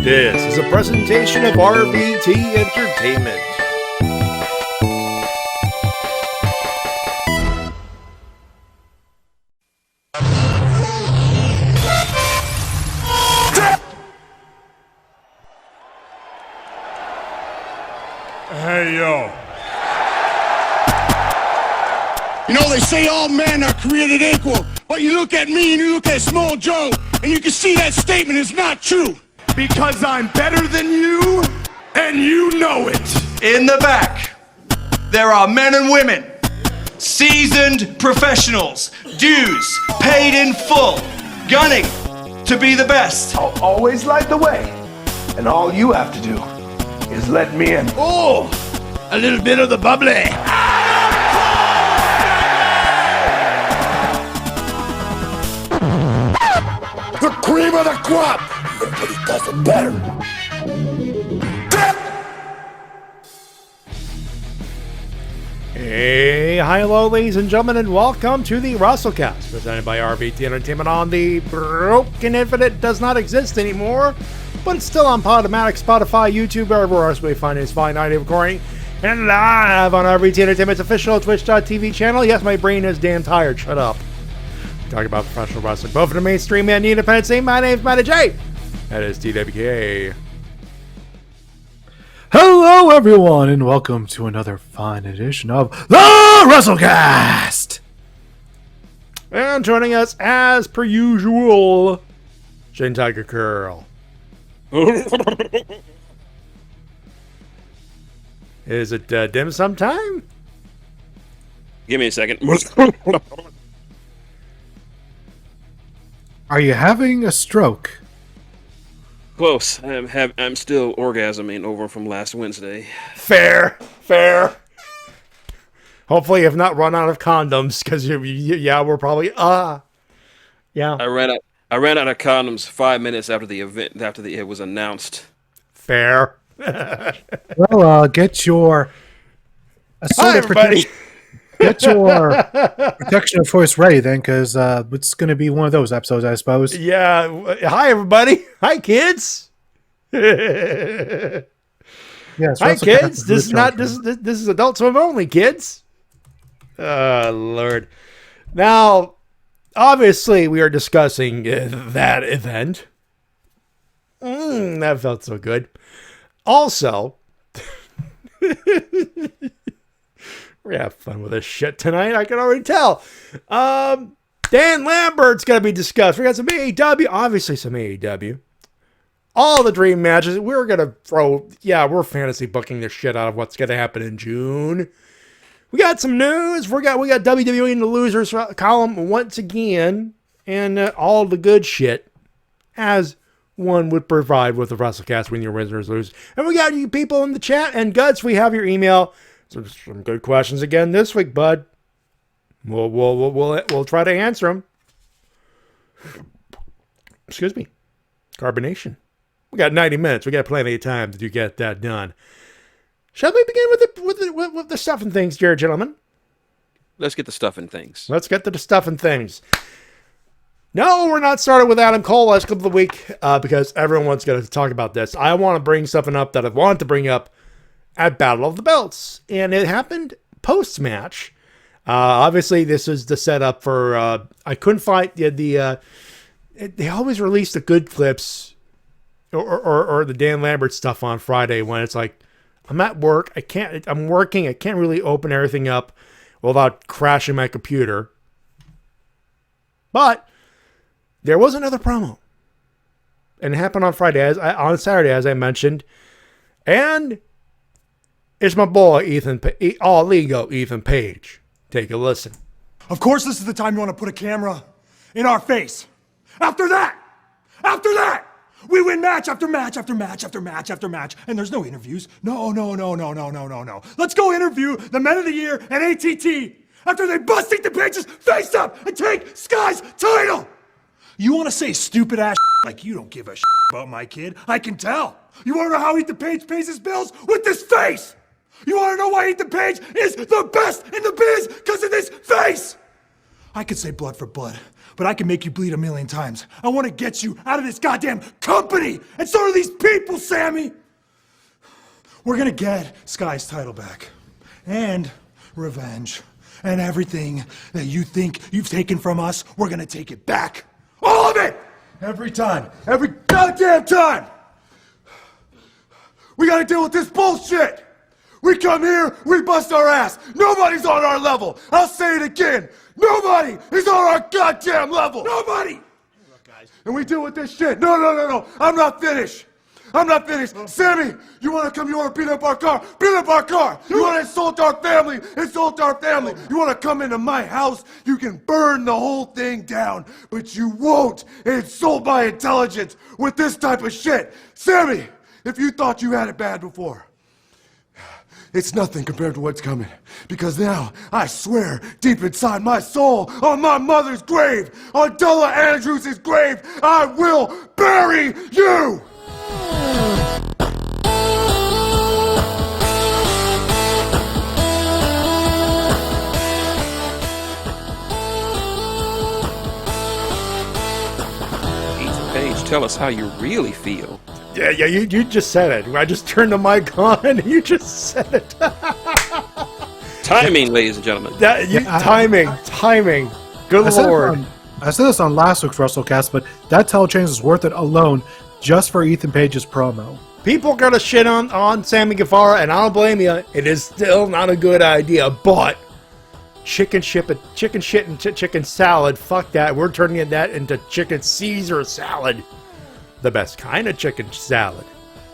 This is a presentation of RVT Entertainment. Hey, yo. You know, they say all men are created equal, but you look at me and you look at Small Joe, and you can see that statement is not true. Because I'm better than you, and you know it. In the back, there are men and women, seasoned professionals, dues paid in full, gunning to be the best. I'll always light the way, and all you have to do is let me in. Oh, a little bit of the bubbly. The cream of the crop. Nobody does it better. Hey, hi, hello, ladies and gentlemen, and welcome to the Wrestle-Cast, presented by RVT Entertainment on the Broken Infinite. Does not exist anymore, but it's still on Podomatic, Spotify, YouTube, wherever else we find its fine audio recording, and live on RVT Entertainment's official Twitch.tv channel. Yes, my brain is damn tired. Shut up. Talking about professional wrestling, both in the mainstream and the independent scene. My name's Matty J. That is TWK. Hello, everyone, and welcome to another fine edition of the Wrestle-Cast. And joining us, as per usual, Shintigercurl. Is it dim sum time? Give me a second. Are you having a stroke? Close. I'm still orgasming over from last Wednesday. Fair. Hopefully, you have not run out of condoms, because we're probably yeah. I ran out of condoms 5 minutes after the event, it was announced. Fair. Well, get your Hi, everybody. Get your protection of voice ready then, because it's going to be one of those episodes, I suppose. Yeah. Hi, everybody. Hi, kids. Yes. Hi, kids. This is Adult Swim only, kids. Lord. Now, obviously, we are discussing that event. That felt so good. Also, we're gonna have fun with this shit tonight. I can already tell. Dan Lambert's gonna be discussed. We got some AEW, obviously some AEW. All the dream matches. We're gonna we're fantasy booking the shit out of what's gonna happen in June. We got some news. We got WWE in the losers column once again, and all the good shit as one would provide with the Wrestle-Cast when your winners lose. And we got you people in the chat, and Guts, we have your email. Some good questions again this week, bud. We'll try to answer them. Excuse me. Carbonation. We got 90 minutes. We got plenty of time to get that done. Shall we begin with the stuff and things, dear gentlemen? Let's get the stuff and things. Let's get to the stuff and things. No, we're not starting with Adam Cole last couple of the week because everyone's going to talk about this. I want to bring something up that I wanted to bring up at Battle of the Belts, and it happened post-match. Obviously, this is the setup for. I couldn't find they always release the good clips or the Dan Lambert stuff on Friday when it's like I'm at work. I'm working. I can't really open everything up without crashing my computer. But there was another promo, and it happened on Saturday, as I mentioned, and it's my boy, Ethan Page. Take a listen. Of course, this is the time you want to put a camera in our face. After that, we win match after match after match after match after match, and there's no interviews. No. Let's go interview the Men of the Year and ATT after they bust Ethan Page's face up and take Sky's title. You want to say stupid ass like you don't give a about my kid? I can tell. You want to know how Ethan Page pays his bills? With this face. You want to know why Ethan Page is the best in the biz? Because of this face. I could say blood for blood, but I can make you bleed 1,000,000 times. I want to get you out of this goddamn company, and so do these people, Sammy! We're gonna get Sky's title back, and revenge, and everything that you think you've taken from us, we're gonna take it back. All of it! Every time. Every goddamn time! We gotta deal with this bullshit! We come here, we bust our ass. Nobody's on our level. I'll say it again. Nobody is on our goddamn level. Nobody! And we deal with this shit. No. I'm not finished. I'm not finished. Sammy, you want to come, you want to beat up our car? Beat up our car. You want to insult our family? Insult our family. You want to come into my house? You can burn the whole thing down, but you won't insult my intelligence with this type of shit. Sammy, if you thought you had it bad before, it's nothing compared to what's coming. Because now, I swear, deep inside my soul, on my mother's grave, on Della Andrews' grave, I will bury you! Paige, tell us how you really feel. Yeah, you just said it. I just turned the mic on and you just said it. Timing, ladies and gentlemen. Timing. Good Lord. I said this on last week's Wrestle-Cast, but that title change is worth it alone just for Ethan Page's promo. People are gonna shit on Sammy Guevara, and I don't blame you. It is still not a good idea, but chicken shit and chicken salad. Fuck that. We're turning that into chicken Caesar salad. The best kind of chicken salad.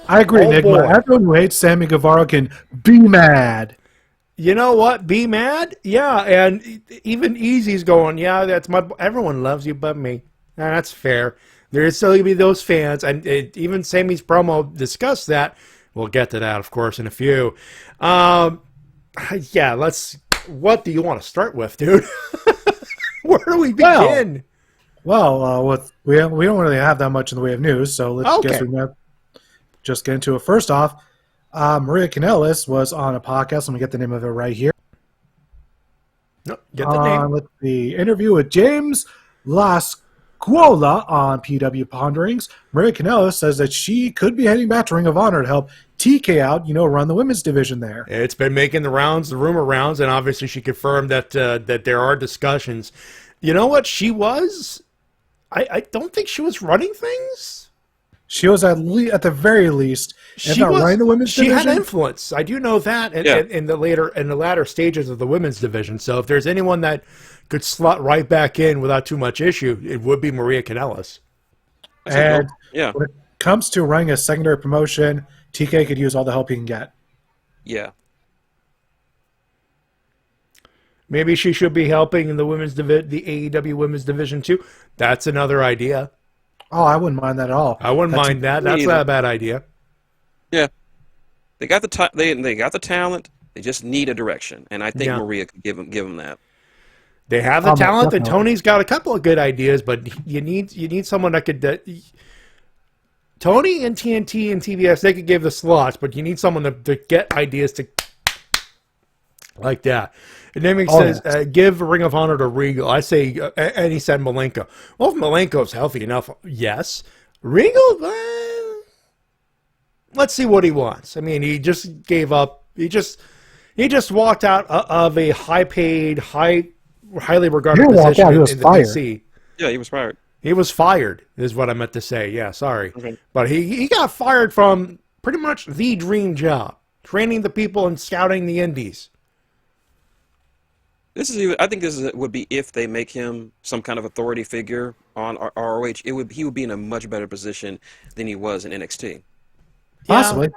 I agree, Oh, Enigma. boy. Everyone who hates Sammy Guevara can be mad. You know what? Be mad? Yeah, and even Easy's going, yeah, everyone loves you but me. Nah, that's fair. There's still going to be those fans, and even Sammy's promo discussed that. We'll get to that, of course, in a few. Yeah, what do you want to start with, dude? Where do we begin? Well, we don't really have that much in the way of news, so let's guess we might just get into it. First off, Maria Kanellis was on a podcast. Let me get the name of it right here. No, get the name. Let's see. Interview with James Lascuola on PW Ponderings. Maria Kanellis says that she could be heading back to Ring of Honor to help TK out, run the women's division there. It's been making the rounds, the rumor rounds, and obviously she confirmed that there are discussions. You know what she was? I don't think she was running things. She was at the very least, if not running the women's division. She had influence. I do know that in the latter stages of the women's division. So if there's anyone that could slot right back in without too much issue, it would be Maria Kanellis. And when it comes to running a secondary promotion, TK could use all the help he can get. Yeah. Maybe she should be helping in the the AEW women's division too. That's another idea. Oh, I wouldn't mind that at all. I wouldn't mind that. That's not a bad idea. Yeah. They got the they got the talent. They just need a direction, and I think Maria could give them that. They have the talent, and Tony's got a couple of good ideas, but you need someone that could. Tony and TNT and TBS, they could give the slots, but you need someone to get ideas to like that. And Nemec says, give Ring of Honor to Regal. I say, and he said Malenko. Well, if Malenko's healthy enough, yes. Regal, let's see what he wants. I mean, he just gave up. He just walked out of a high-paid, highly regarded position in the DC. Yeah, he was fired. He was fired, is what I meant to say. Yeah, sorry. Okay. But he got fired from pretty much the dream job, training the people and scouting the indies. I think this would be if they make him some kind of authority figure on ROH. He would be in a much better position than he was in NXT. Possibly.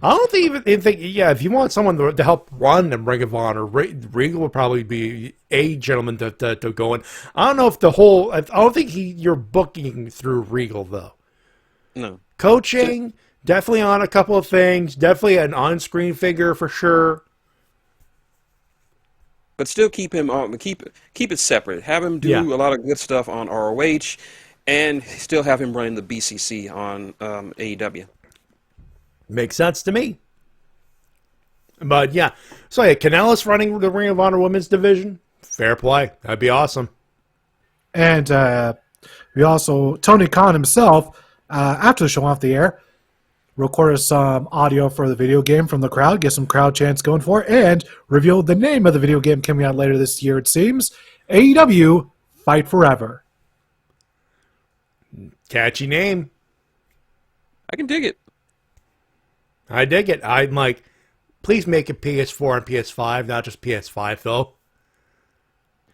I don't think if you want someone to help run the Ring of Honor, Regal would probably be a gentleman to go in. I don't know if I don't think you're booking through Regal though. No. Coaching, definitely on a couple of things, definitely an on-screen figure for sure. But still keep him keep it separate. Have him do a lot of good stuff on ROH, and still have him running the BCC on AEW. Makes sense to me. But yeah, so Kanellis running the Ring of Honor women's division, Fair play. That'd be awesome. And we also, Tony Khan himself, after the show off the air, recorded some audio for the video game from the crowd, get some crowd chants going for it, and revealed the name of the video game coming out later this year, it seems. AEW Fight Forever. Catchy name. I can dig it. I dig it. I'm like, please make it PS4 and PS5, not just PS5 though.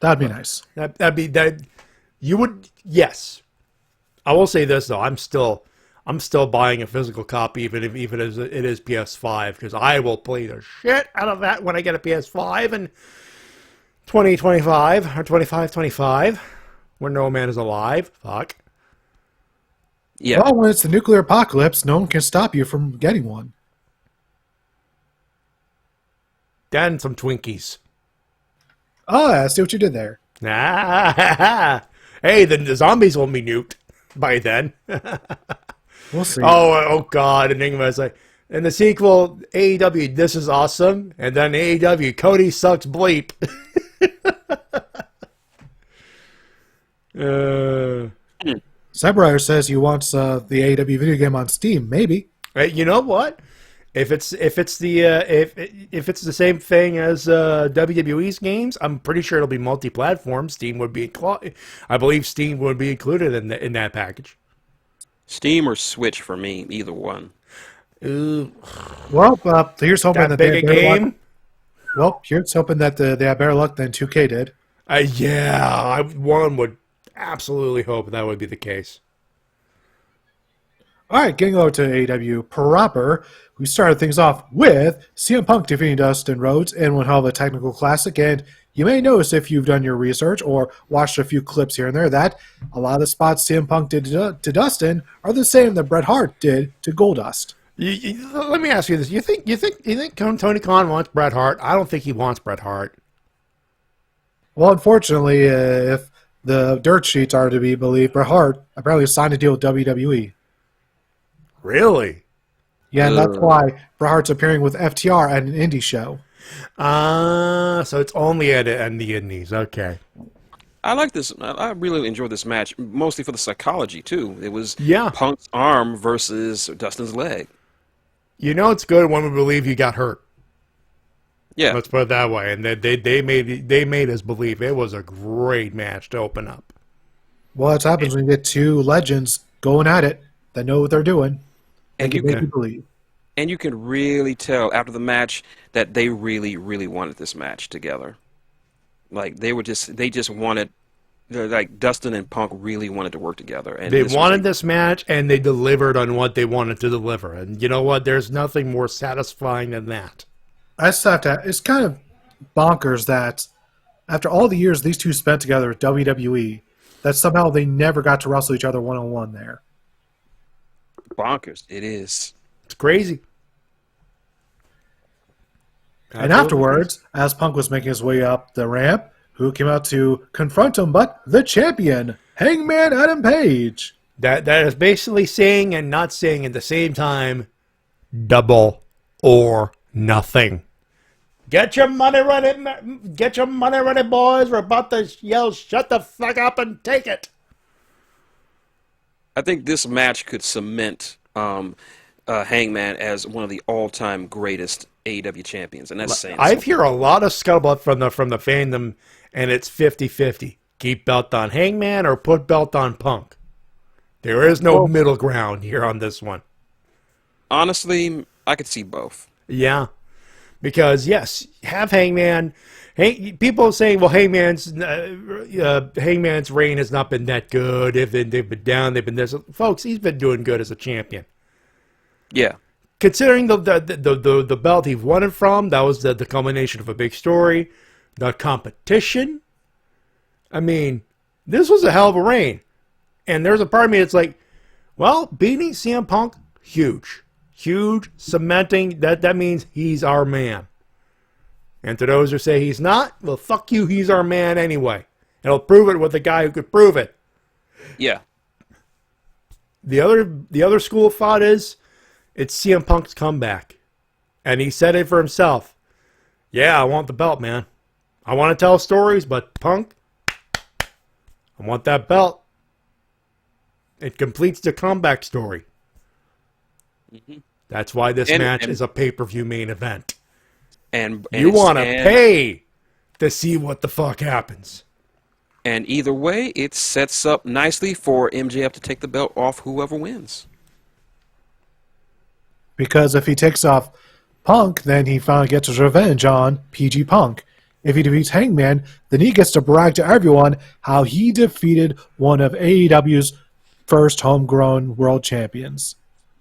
That'd be nice. That'd be that. You would, yes. I will say this though. I'm still buying a physical copy, even as it is PS5, because I will play the shit out of that when I get a PS5 in 2025 or 25, when no man is alive. Fuck. Yeah. Well, when it's the nuclear apocalypse, no one can stop you from getting one. Then some Twinkies. Oh, I see what you did there. Hey, the zombies won't be nuked by then. We'll see. Oh God! Enigma's like, in the sequel, AEW, this is awesome, and then AEW, Cody sucks bleep. Cyber says he wants the AEW video game on Steam. Maybe. You know what? If it's the same thing as WWE's games, I'm pretty sure it'll be multi-platform. Steam would be, I believe, Steam would be included in that package. Steam or Switch for me, either one. Ooh. Well, here's hoping that big a game. Luck. Well, here's hoping that they have better luck than 2K did. Yeah, one would absolutely hope that would be the case. All right, getting over to AEW proper, we started things off with CM Punk defeating Dustin Rhodes in one hell of a technical classic, and you may notice if you've done your research or watched a few clips here and there that a lot of the spots CM Punk did to Dustin are the same that Bret Hart did to Goldust. Let me ask you this: you think Tony Khan wants Bret Hart? I don't think he wants Bret Hart. Well, unfortunately, if the dirt sheets are to be believed, Bret Hart apparently signed a deal with WWE. Really? Yeah, and that's why Bret Hart's appearing with FTR at an indie show. So it's only at the indies. Okay. I like this. I really enjoyed this match, mostly for the psychology, too. It was Yeah. Punk's arm versus Dustin's leg. You know it's good when we believe he got hurt. Yeah. Let's put it that way. And they made us believe it was a great match to open up. Well, that's happens when you get two legends going at it that know what they're doing. And you can believe. And you can really tell after the match that they really, really wanted this match together. Like they just wanted, like Dustin and Punk really wanted to work together. And they wanted this match, and they delivered on what they wanted to deliver. And you know what? There's nothing more satisfying than that. I just have to. It's kind of bonkers that after all the years these two spent together at WWE, that somehow they never got to wrestle each other one-on-one there. Bonkers. It is. It's crazy. And afterwards, as Punk was making his way up the ramp, who came out to confront him but the champion, Hangman Adam Page. That is basically saying and not saying at the same time, double or nothing. Get your money ready, boys. We're about to yell, shut the fuck up and take it. I think this match could cement Hangman as one of the all-time greatest AEW champions, and that's saying I hear a lot of scuttlebutt from the fandom, and it's 50-50. Keep belt on Hangman or put belt on Punk. There is no middle ground here on this one. Honestly, I could see both. Yeah, because yes, have Hangman. People saying, well, Hangman's reign has not been that good. If they've been down, they've been this. Folks, he's been doing good as a champion. Yeah. Considering the belt he won it from, that was the culmination of a big story. The competition. I mean, this was a hell of a reign. And there's a part of me that's like, well, beating CM Punk, huge. Huge, cementing, that means he's our man. And to those who say he's not, well, fuck you, he's our man anyway. And he'll prove it with the guy who could prove it. Yeah. The other school of thought is, it's CM Punk's comeback. And he said it for himself. Yeah, I want the belt, man. I want to tell stories, but Punk, I want that belt. It completes the comeback story. Mhm. That's why this match is a pay-per-view main event. And You want to pay to see what the fuck happens. And either way, it sets up nicely for MJF to take the belt off whoever wins. Because if he takes off Punk, then he finally gets his revenge on PG Punk. If he defeats Hangman, then he gets to brag to everyone how he defeated one of AEW's first homegrown world champions.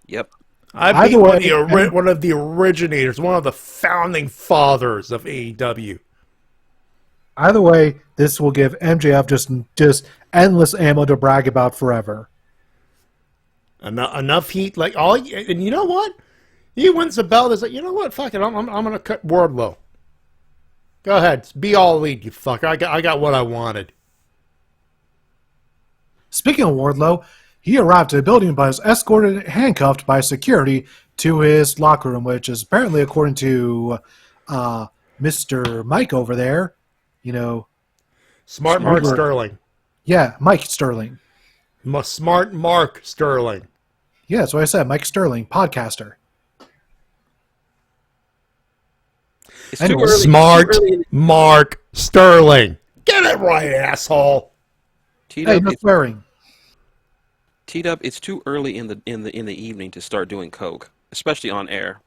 Yep. I beat one of the originators, one of the founding fathers of AEW. Either way, this will give MJF just endless ammo to brag about forever. Enough heat, and you know what? He wins the belt. Is like, you know what? Fuck it. I'm gonna cut Wardlow. Go ahead, be all elite, you fucker. I got what I wanted. Speaking of Wardlow, he arrived at the building but was escorted and handcuffed by security to his locker room, which is apparently, according to Mr. Mike over there, Smart Mark Sterling. Yeah, Mike Sterling. Smart Mark Sterling. Yeah, that's what I said. Mike Sterling, podcaster. Smart Mark Sterling. Get it right, asshole. Hey, no swearing. T-Dub, it's too early in the evening to start doing coke, especially on air.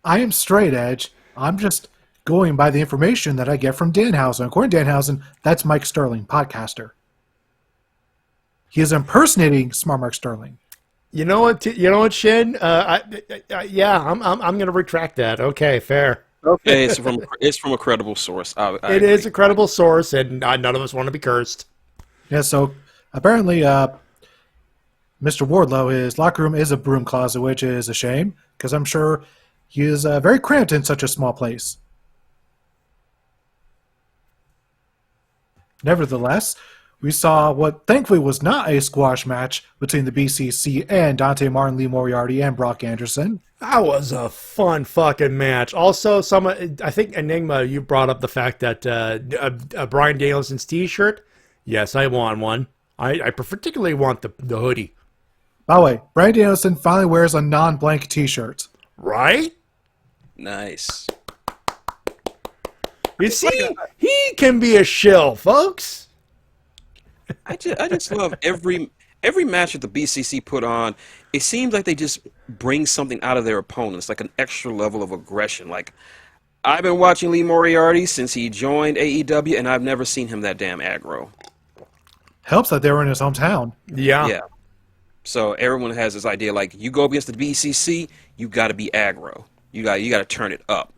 I am straight edge. I'm just going by the information that I get from Danhausen. According to Danhausen, that's Mike Sterling, podcaster. He is impersonating Smart Mark Sterling. You know what, Shin? Yeah, I'm going to retract that. Okay, fair. Okay, it's from a credible source. It is a credible source, and none of us want to be cursed. Yeah, so apparently Mr. Wardlow, his locker room is a broom closet, which is a shame, because I'm sure he is very cramped in such a small place. Nevertheless, we saw what thankfully was not a squash match between the BCC and Dante Martin, Lee Moriarty, and Brock Anderson. That was a fun fucking match. Also, I think Enigma, you brought up the fact that Bryan Danielson's T-shirt. Yes, I want one. I particularly want the hoodie. By the way, Bryan Danielson finally wears a non-blank T-shirt. Right? Nice. You see, he can be a shill, folks. I just love every match that the BCC put on. It seems like they just bring something out of their opponents, like an extra level of aggression. Like, I've been watching Lee Moriarty since he joined AEW, and I've never seen him that damn aggro. Helps that they were in his hometown. Yeah. Yeah. So everyone has this idea, like, you go against the BCC, you got to be aggro. You got to turn it up.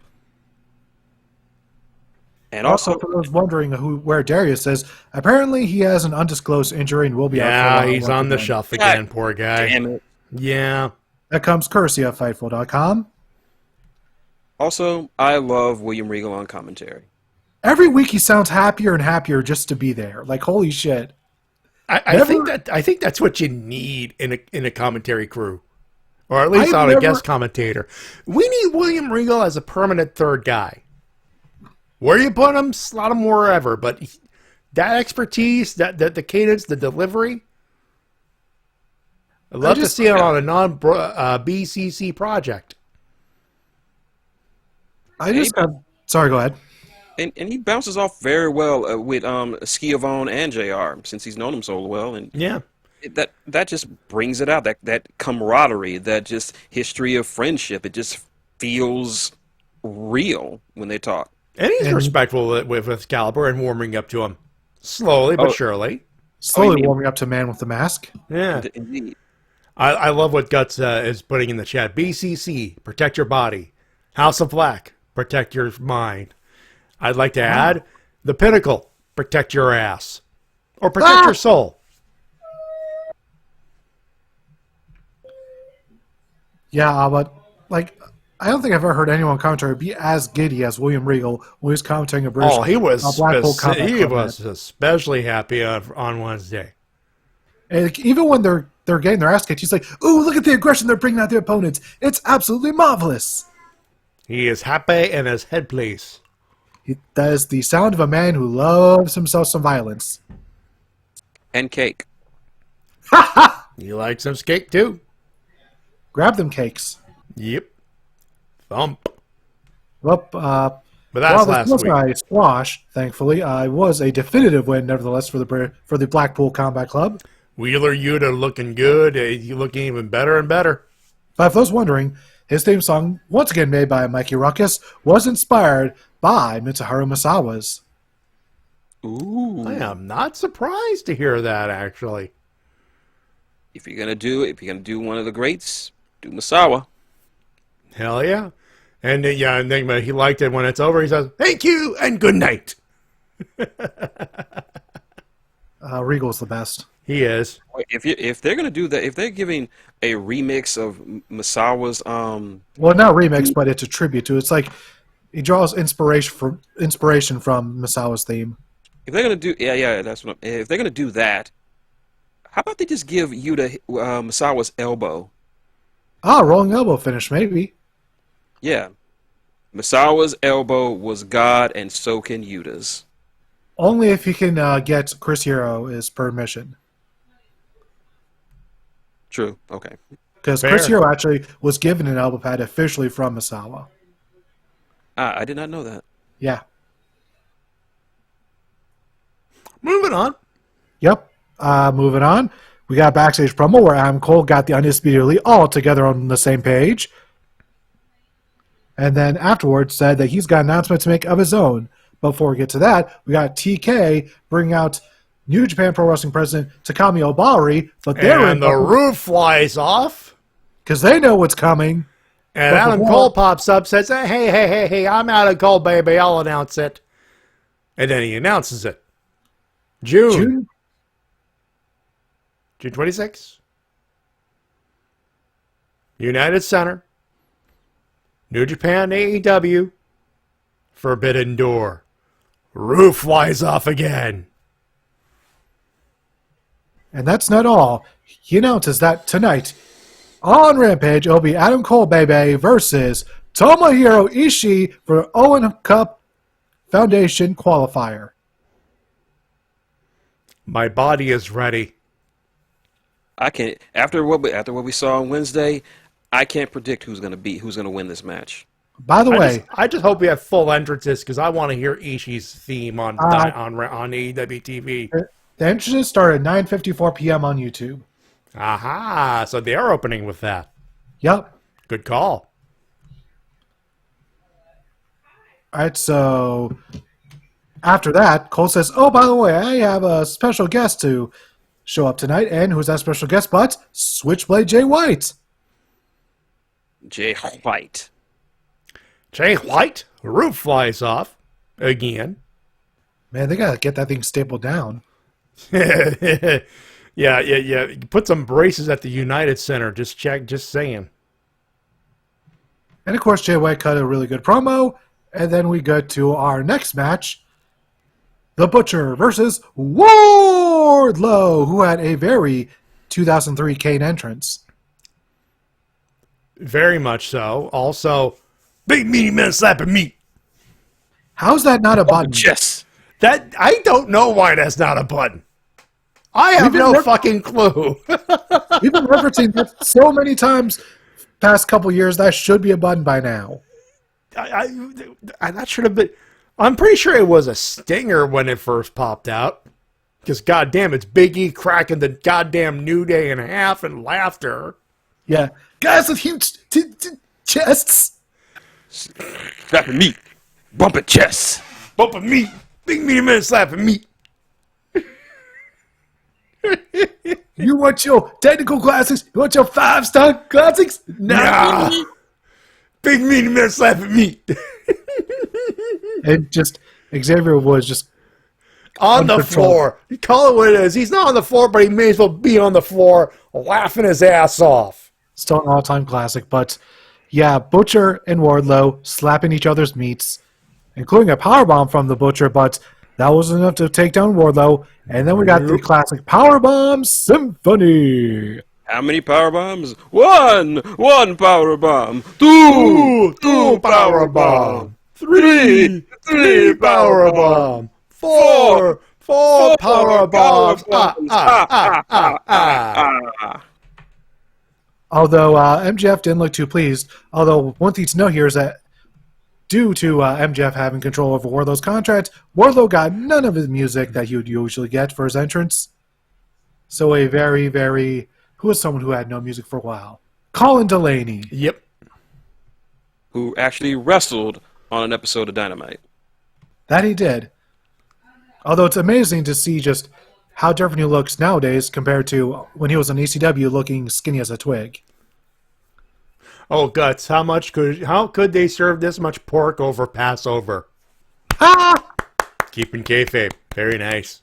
And also, I was wondering where Darius is. Apparently, he has an undisclosed injury and will be out for a while. He's on the shelf again, poor guy. Damn it. Yeah. That comes courtesy of Fightful.com. Also, I love William Regal on commentary. Every week he sounds happier and happier just to be there. Like, holy shit. I think that's what you need in a commentary crew, or at least a guest commentator. We need William Regal as a permanent third guy. Where you put him, slot him wherever. But that expertise, the cadence, the delivery, I'd love to see it on a non-BCC project. Sorry, go ahead. And he bounces off very well with Schiavone and JR, since he's known him so well. And yeah, that just brings it out, that camaraderie, that just history of friendship. It just feels real when they talk. And he's respectful with Excalibur and warming up to him. Slowly but surely. Warming up to Man with the Mask. Yeah. Indeed. I love what Guts is putting in the chat. BCC, protect your body. House of Black, protect your mind. I'd like to add, the Pinnacle, protect your ass. Or protect your soul. Yeah, but, I don't think I've ever heard anyone commentary be as giddy as William Regal when he was commentating a British. Oh, he was especially happy on Wednesday. And even when they're getting their ass kicked, he's like, "Ooh, look at the aggression they're bringing out their opponents! It's absolutely marvelous." He is happy in his head place. That is the sound of a man who loves himself some violence. And cake. You like some cake too? Grab them cakes. Yep. Thump. Well, But that's while last this was week. my squash, thankfully, I was a definitive win, nevertheless, for the Blackpool Combat Club. Wheeler Yuta looking good. You looking even better and better. But for those wondering, his theme song, once again made by Mikey Ruckus, was inspired by Mitsuharu Misawa's. Ooh. I am not surprised to hear that, actually. If you're gonna do one of the greats, do Misawa. Hell yeah. And then he liked it when it's over. He says, thank you and good night. Regal's the best. He is. If they're gonna do that, if they're giving a remix of Misawa's Well, not remix, but it's a tribute to. It's like he draws inspiration from Misawa's theme. if they're gonna do if they're gonna do that, how about they just give Yuta Misawa's elbow? Rolling elbow finish, maybe. Yeah, Misawa's elbow was God, and so can Yuta's. Only if he can get Chris Hero his permission. True. Okay. Because Fair. Chris Hero actually was given an elbow pad officially from Misawa. I did not know that. Yeah. Moving on. Yep. Moving on. We got a backstage promo where Adam Cole got the Undisputed Elite all together on the same page. And then afterwards said that he's got an announcement to make of his own. But before we get to that, we got TK bring out New Japan Pro Wrestling President Takami Obari. But they're And the roof flies off. because they know what's coming. And But Adam before- Cole pops up, says, hey, I'm Adam Cole, baby. I'll announce it. And then he announces it. June 26th. United Center. New Japan AEW. Forbidden Door. Roof flies off again. And that's not all. He announces that tonight on Rampage, it'll be Adam Cole Bebe versus Tomohiro Ishii for Owen Cup Foundation qualifier. My body is ready. I can't after what we saw on Wednesday. I can't predict who's gonna win this match. By the way, I just hope we have full entrances because I want to hear Ishii's theme on AEW TV. the entrances start at 9:54 p.m. on YouTube. Aha! So they are opening with that. Yep. Good call. All right, so after that, Cole says, oh, by the way, I have a special guest to show up tonight. And who's that special guest but Switchblade Jay White? Jay White. Jay White, roof flies off again. Man, they got to get that thing stapled down. Yeah. Put some braces at the United Center. Just saying. And of course, Jay White cut a really good promo. And then we go to our next match. The Butcher versus Wardlow, who had a very 2003 Kane entrance. Very much so. Also, big meaty man slapping meat. How's that not a button? Yes. That I don't know why that's not a button. I have no fucking clue. We've been referencing that so many times past couple years. That should be a button by now. That should have been. I'm pretty sure it was a stinger when it first popped out. Because goddamn, it's Big E cracking the goddamn New Day in half and laughter. Yeah. Guys with huge chests. Slapping meat. Bumping chests. Bumping meat. Big meaty man slapping meat. You want your technical classics? You want your 5-star classics? Nah. Big meaty man slapping meat. And just Xavier was just On the floor. You call it what it is. He's not on the floor, but he may as well be on the floor laughing his ass off. still an all-time classic. But yeah, Butcher and Wardlow slapping each other's meats, including a powerbomb from the Butcher, but that wasn't enough to take down Wardlow. And then we got the classic Powerbomb Symphony. How many power bombs? One power bomb. Two power bomb. Three 3 power bomb. 4 power bombs. Although MJF didn't look too pleased. Although one thing to know here is that due to MJF having control over Wardlow's contract, Wardlow got none of his music that he would usually get for his entrance. So a very, very... Who was someone who had no music for a while? Colin Delaney. Yep. Who actually wrestled on an episode of Dynamite. That he did. Although it's amazing to see just how different he looks nowadays compared to when he was on ECW looking skinny as a twig. Oh, Guts, how could they serve this much pork over Passover? Ah! Keeping kayfabe. Very nice.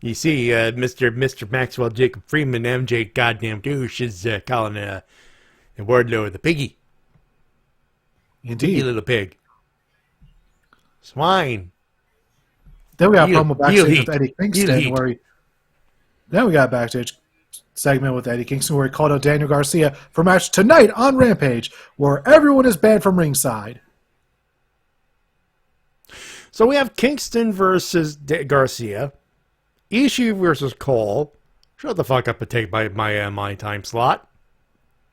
You see, Mr. Maxwell Jacob Freeman, MJ goddamn douche, is calling Wardlow the piggy. Indeed. Piggy little pig. Swine. Then we got a Heel- promo backstage heel with Eddie Kingston heat. Then we got a backstage segment with Eddie Kingston where he called out Daniel Garcia for a match tonight on Rampage where everyone is banned from ringside. So we have Kingston versus Garcia. Ishii versus Cole. Shut the fuck up and take my time slot.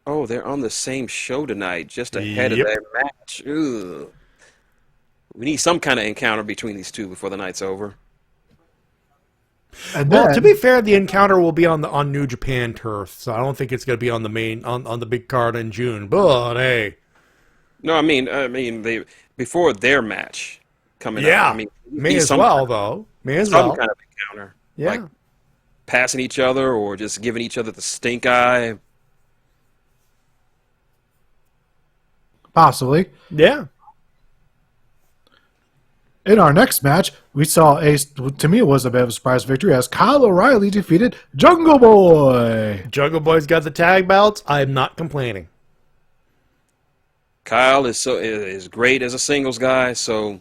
Oh, they're on the same show tonight, just ahead of Yep. their match. Ugh. We need some kind of encounter between these two before the night's over. And Well, then, to be fair, the encounter will be on New Japan turf, so I don't think it's going to be on the main on the big card in June. But hey, No, I mean, they before their match coming yeah, up. I mean, we may need as some well kind though. May as some well. kind of encounter. Yeah. Like passing each other or just giving each other the stink eye. possibly. Yeah. In our next match, we saw to me it was a bit of a surprise victory as Kyle O'Reilly defeated Jungle Boy. Jungle Boy's got the tag belts. I'm not complaining. Kyle is great as a singles guy, so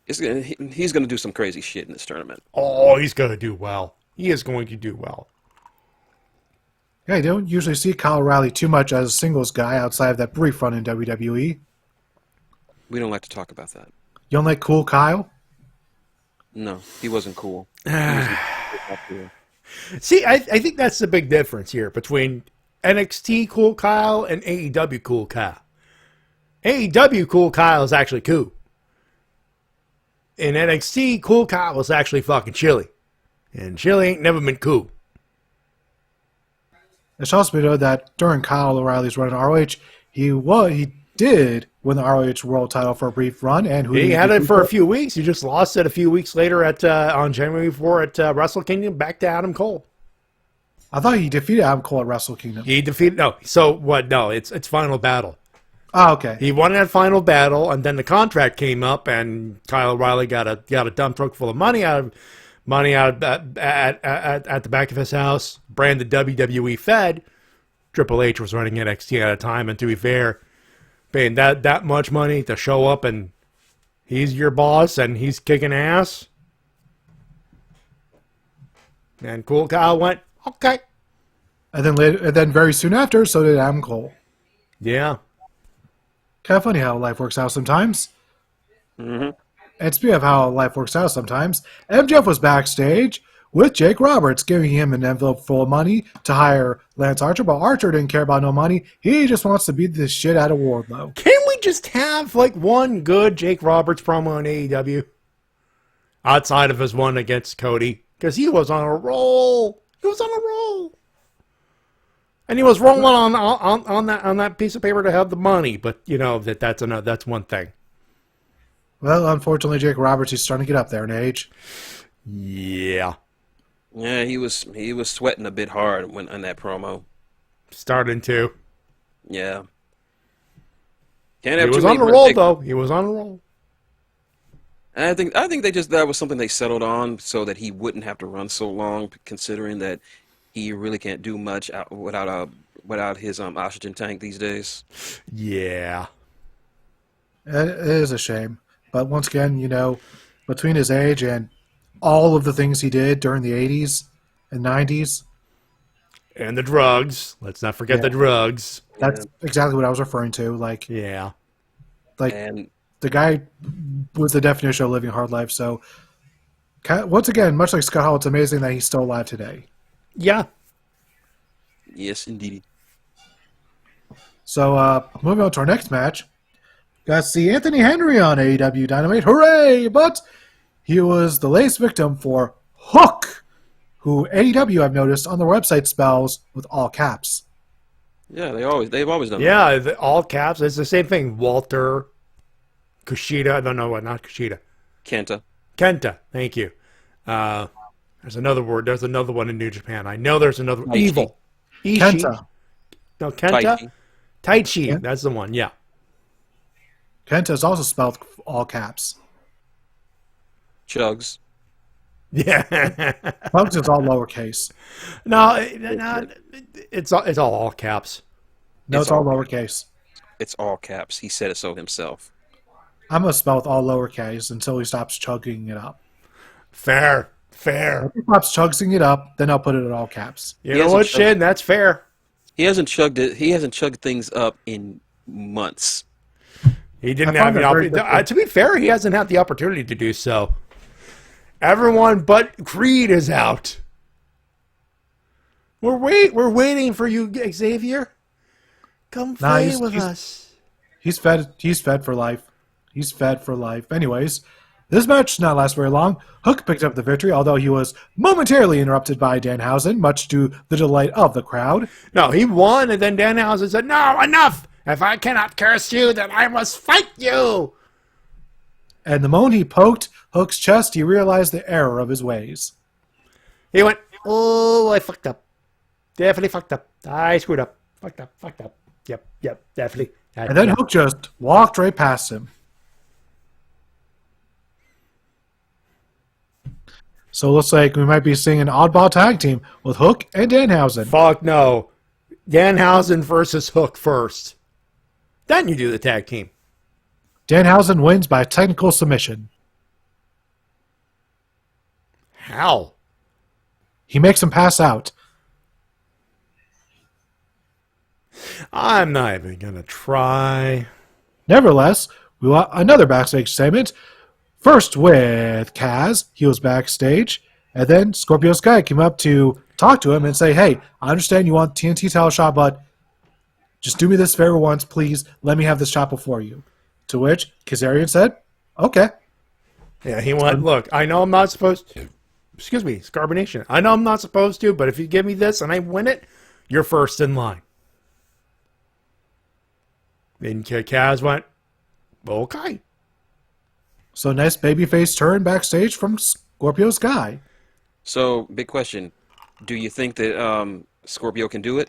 he's gonna do some crazy shit in this tournament. Oh, he's going to do well. He is going to do well. Yeah, you don't usually see Kyle O'Reilly too much as a singles guy outside of that brief run in WWE. We don't like to talk about that. You don't like Cool Kyle? No, he wasn't cool. He wasn't cool. See, I think that's the big difference here between NXT Cool Kyle and AEW Cool Kyle. AEW Cool Kyle is actually cool. In NXT, Cool Kyle was actually fucking chilly. And chilly ain't never been cool. It should also be noted that during Kyle O'Reilly's run in ROH, he did win the ROH World Title for a brief run, and He had it for a few weeks. He just lost it a few weeks later on January 4 at Wrestle Kingdom back to Adam Cole. I thought he defeated Adam Cole at Wrestle Kingdom. He defeated it's Final Battle. Oh, okay. He won that Final Battle, and then the contract came up, and Kyle O'Reilly got a dump truck full of money out at the back of his house, branded WWE Fed. Triple H was running NXT at a time, and to be fair, paying that much money to show up and he's your boss and he's kicking ass. And Cool Kyle went, okay. And then very soon after, so did Adam Cole. Yeah. Kind of funny how life works out sometimes. Mm-hmm. And speaking of how life works out sometimes, MJF was backstage with Jake Roberts, giving him an envelope full of money to hire Lance Archer, but Archer didn't care about no money. He just wants to beat the shit out of Wardlow. Can we just have like one good Jake Roberts promo on AEW? Outside of his one against Cody. Because he was on a roll. He was on a roll. And he was rolling on that piece of paper to have the money. But you know that's one thing. Well, unfortunately, Jake Roberts is starting to get up there in age. Yeah. Yeah, he was sweating a bit hard in that promo. Starting to. Yeah. He was on a roll, though. He was on a roll. And I think that was something they settled on so that he wouldn't have to run so long, considering that he really can't do much without his oxygen tank these days. Yeah. It is a shame. But once again, between his age and all of the things he did during the 80s and 90s. And the drugs. Let's not forget the drugs. That's exactly what I was referring to. Yeah. Like And the guy was the definition of living a hard life. So, once again, much like Scott Hall, it's amazing that he's still alive today. Yeah. Yes, indeed. So, moving on to our next match. Got to see Anthony Henry on AEW Dynamite. Hooray! But he was the latest victim for Hook, who AEW, I've noticed, on their website spells with all caps. Yeah, they've always done that. Yeah, all caps. It's the same thing. Walter, Kushida. No, not Kushida. Kenta. Thank you. There's another word. There's another one in New Japan. I know there's another one. Evil. Ishii. Kenta. No, Kenta? Taichi. Yeah. That's the one, yeah. Kenta is also spelled all caps. Chugs. Yeah. Bugs is all lowercase. No, it's all caps. No, it's all lowercase. It's all caps. He said it so himself. I'm going to spell with all lowercase until he stops chugging it up. Fair. If he stops chugging it up, then I'll put it in all caps. You know what, Shin? That's fair. He hasn't chugged it. He hasn't chugged things up in months. He didn't have the opportunity. To be fair, he hasn't had the opportunity to do so. Everyone but Creed is out. We're waiting for you, Xavier. Come play with us. He's fed for life. He's fed for life. Anyways, this match did not last very long. Hook picked up the victory, although he was momentarily interrupted by Danhausen, much to the delight of the crowd. No, he won, and then Danhausen said, "No, enough! If I cannot curse you, then I must fight you!" And the moment he poked Hook's chest, he realized the error of his ways. He went, "Oh, I fucked up. Definitely fucked up. I screwed up. Fucked up. Yep, definitely." And then Hook just walked right past him. So it looks like we might be seeing an oddball tag team with Hook and Danhausen. Fuck no. Danhausen versus Hook first. Then you do the tag team. Danhausen wins by technical submission. How? He makes him pass out. I'm not even going to try. Nevertheless, we want another backstage segment. First with Kaz, he was backstage, and then Scorpio Sky came up to talk to him and say, "Hey, I understand you want TNT title shot, but just do me this favor once, please. Let me have this shot before you." To which Kazarian said, "Okay." Yeah, he went, "Look, I know I'm not supposed to." Excuse me, Scarbonation. I know I'm not supposed to, but if you give me this and I win it, you're first in line. Then Kaz went, "Okay." So nice babyface turn backstage from Scorpio Sky. So, big question. Do you think that Scorpio can do it?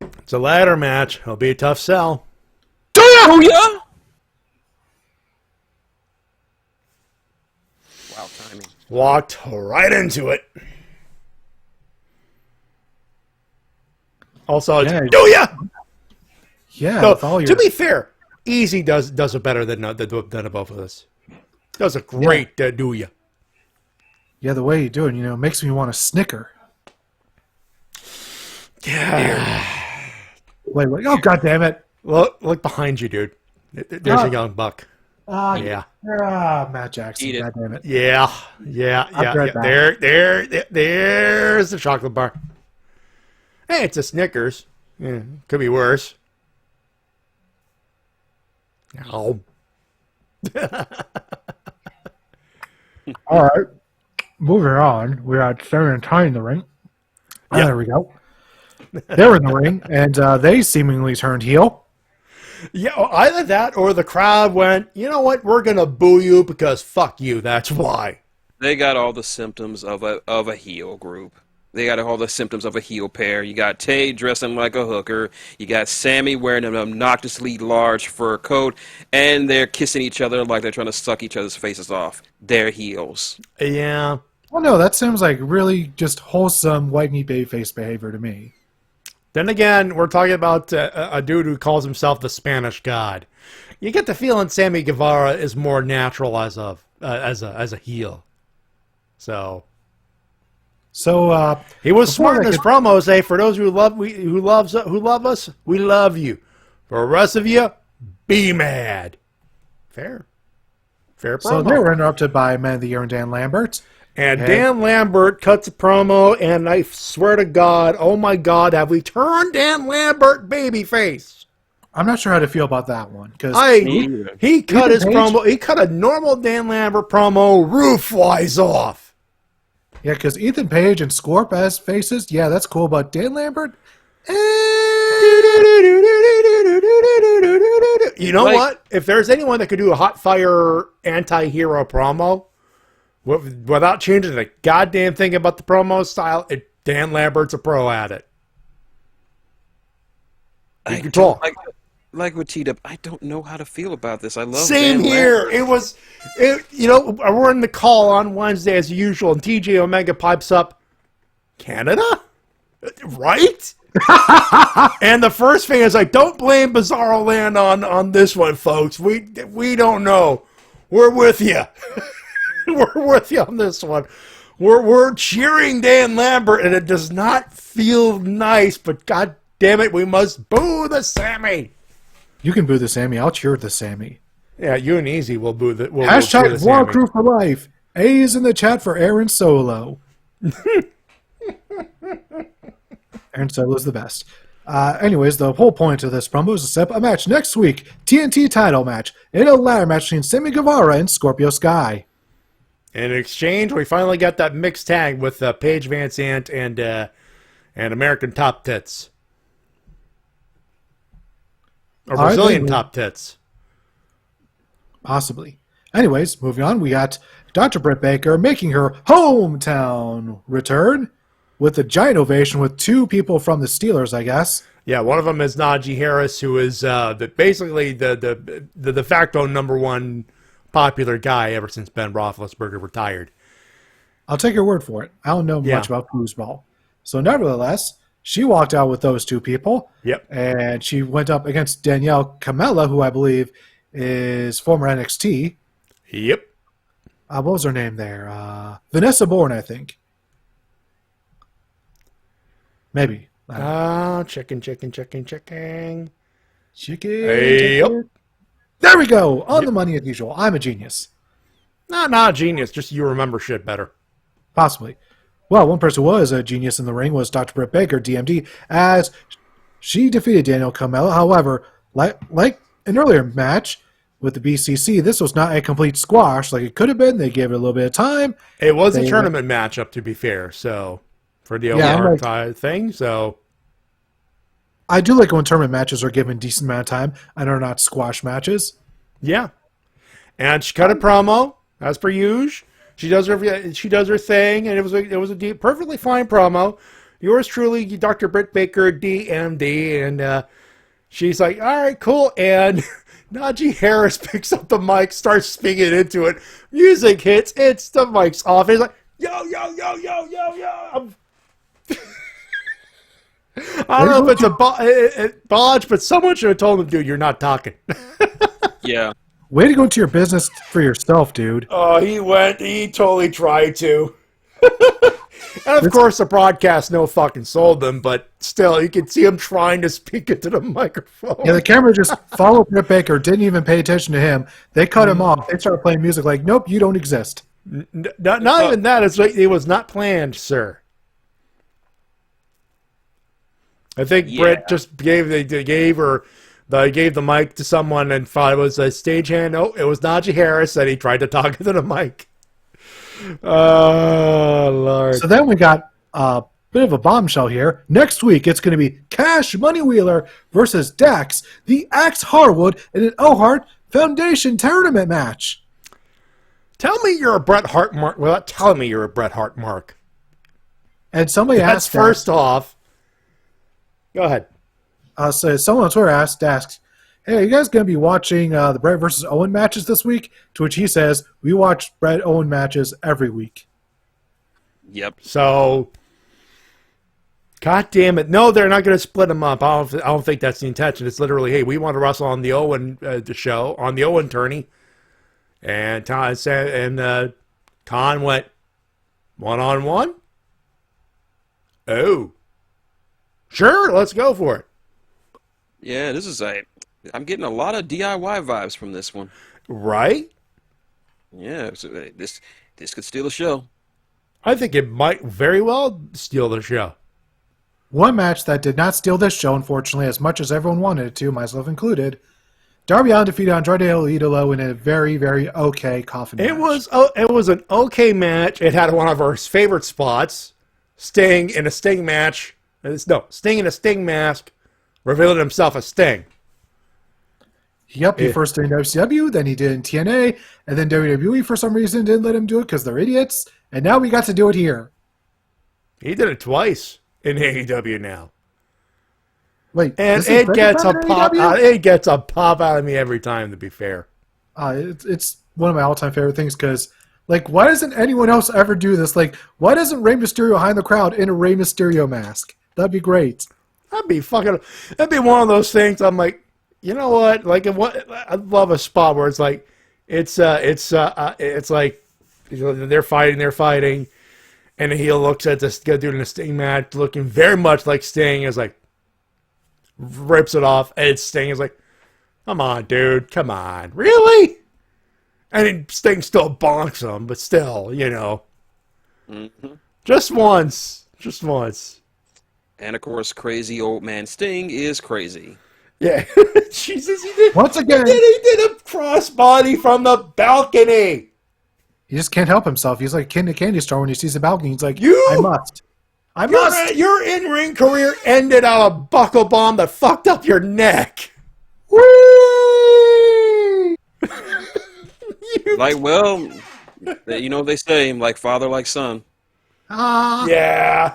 It's a ladder match. It'll be a tough sell. Oh, yeah? Wow, timing. Walked right into it. Also, Yeah. do ya? Yeah, No, with all your... to be fair, Easy does it better than both of us. Does a great do ya. Yeah, the way you do it, makes me want to snicker. Yeah. Wait, oh, God damn it. Look behind you, dude. There's a young buck. Yeah. Matt Jackson, Eat it. God damn it. Yeah. right back. There's the chocolate bar. Hey, it's a Snickers. Yeah, could be worse. No. All right. Moving on, we got Sarah and Ty in the ring. Yep. There we go. They were in the ring, and they seemingly turned heel. Yeah, either that or the crowd went, "You know what? We're going to boo you because fuck you. That's why." They got all the symptoms of a heel group. They got all the symptoms of a heel pair. You got Tay dressing like a hooker. You got Sammy wearing an obnoxiously large fur coat. And they're kissing each other like they're trying to suck each other's faces off. They're heels. Yeah. Well, no, that sounds like really just wholesome white meat babyface behavior to me. Then again, we're talking about a dude who calls himself the Spanish God. You get the feeling Sammy Guevara is more natural as a heel. So he was smart in his promos. Say, for those who love us, we love you. For the rest of you, be mad. Fair promo. So they were interrupted by Man of the Year and Dan Lambert. And Dan Lambert cuts a promo, and I swear to God, oh my God, have we turned Dan Lambert babyface? I'm not sure how to feel about that one because he cut his promo. He cut a normal Dan Lambert promo. Roof flies off. Yeah, because Ethan Page and Scorp as faces, yeah, that's cool. But Dan Lambert, you know what? If there's anyone that could do a hot fire anti-hero promo without changing the goddamn thing about the promo style, Dan Lambert's a pro at it. You can talk. Like with T-Dub, I don't know how to feel about this. I love Same Dan here. Lambert. We're in the call on Wednesday as usual, and TJ Omega pipes up, Canada? Right? And the first thing is like, don't blame Bizarro Land on this one, folks. We don't know. We're with you. We're with you on this one. We're cheering Dan Lambert, and it does not feel nice, but God damn it, we must boo the Sammy. you can boo the Sammy. I'll cheer the Sammy. Yeah, you and Easy will boo the. We'll Hashtag cheer the War Sammy. Crew for Life. A's in the chat for Aaron Solo. Aaron Solo's the best. Anyways, the whole point of this promo is to set up a match next week. TNT title match in a ladder match between Sammy Guevara and Scorpio Sky. In exchange, we finally got that mixed tag with Paige Van Sant and American Top Tits. Or Brazilian Top Tits. Possibly. Anyways, moving on, we got Dr. Britt Baker making her hometown return with a giant ovation with two people from the Steelers, I guess. Yeah, one of them is Najee Harris, who is basically the de facto number one popular guy ever since Ben Roethlisberger retired. I'll take your word for it. I don't know much about foosball. So nevertheless, she walked out with those two people. Yep. And she went up against Danielle Camella, who I believe is former NXT. Yep. What was her name there? Vanessa Bourne, I think. Maybe. Chicken. Hey, yep. There we go. On the money as usual. I'm a genius. No, not a genius. Just you remember shit better. Possibly. Well, one person who was a genius in the ring was Dr. Britt Baker, DMD, as she defeated Danielle Camella. However, like an earlier match with the BCC, this was not a complete squash like it could have been. They gave it a little bit of time. It was a tournament matchup, to be fair. So for the OR thing, so I do like when tournament matches are given decent amount of time and are not squash matches. Yeah, and she cut a promo as per usual. She does her thing, and it was a perfectly fine promo. Yours truly, Dr. Britt Baker, DMD, and she's like, all right, cool. And Najee Harris picks up the mic, starts speaking into it. Music hits, it's the mic's off. He's like, yo. I don't know if it's a bodge, but someone should have told him, dude, you're not talking. Yeah. Way to go into your business for yourself, dude. Oh, he totally tried to. And of course, the broadcast no fucking sold them, but still, you can see him trying to speak into the microphone. Yeah, the camera just followed Britt Baker, didn't even pay attention to him. They cut him off. They started playing music like, nope, you don't exist. Not even that. It's like it was not planned, sir. I think Britt just gave the mic to someone and thought it was a stagehand. No, it was Najee Harris that he tried to talk into the mic. Oh, Lord. So then we got a bit of a bombshell here. Next week, it's going to be Cash Money Wheeler versus Dax, the Axe Harwood, in an Ohart Foundation tournament match. Tell me you're a Bret Hart mark without telling me you're a Bret Hart mark. And somebody That's asked first off. Go ahead. So someone on Twitter asked, hey, are you guys going to be watching the Bret versus Owen matches this week? To which he says, we watch Bret Owen matches every week. Yep. So, God damn it. No, they're not going to split them up. I don't think that's the intention. It's literally, hey, we want to wrestle on the Owen the show, on the Owen tourney. And Khan went one-on-one. Oh. Sure, let's go for it. Yeah, I'm getting a lot of DIY vibes from this one. Right? Yeah, so this could steal the show. I think it might very well steal the show. One match that did not steal this show, unfortunately, as much as everyone wanted it to, myself included. Darby Allin defeated Andrade El Idolo in a very, very okay coffin match. It was an okay match. It had one of our favorite spots. Sting in a Sting match. Sting in a Sting mask, revealing himself as Sting. Yep, he first did in WCW, then he did in TNA, and then WWE for some reason didn't let him do it because they're idiots. And now we got to do it here. He did it twice in AEW now. Wait, and it gets a pop out. It gets a pop out of me every time. To be fair, it's one of my all-time favorite things because, like, why doesn't anyone else ever do this? Like, why doesn't Rey Mysterio hide the crowd in a Rey Mysterio mask? That'd be great. That'd be one of those things. I'm like, you know what? Like, I love a spot where it's like, it's like they're fighting, and the heel looks at this guy doing a Sting match, looking very much like Sting. Is like, rips it off, and Sting is like, come on, dude, come on, really? And then Sting still bonks him, but still, you know, just once. And of course, crazy old man Sting is crazy. Yeah, Jesus, he did. Once again, he did a crossbody from the balcony. He just can't help himself. He's like Kid in a candy store when he sees the balcony. He's like, I must. Your in-ring career ended on a buckle bomb that fucked up your neck. Whee! Like, well, you know what they say, like father, like son. Yeah.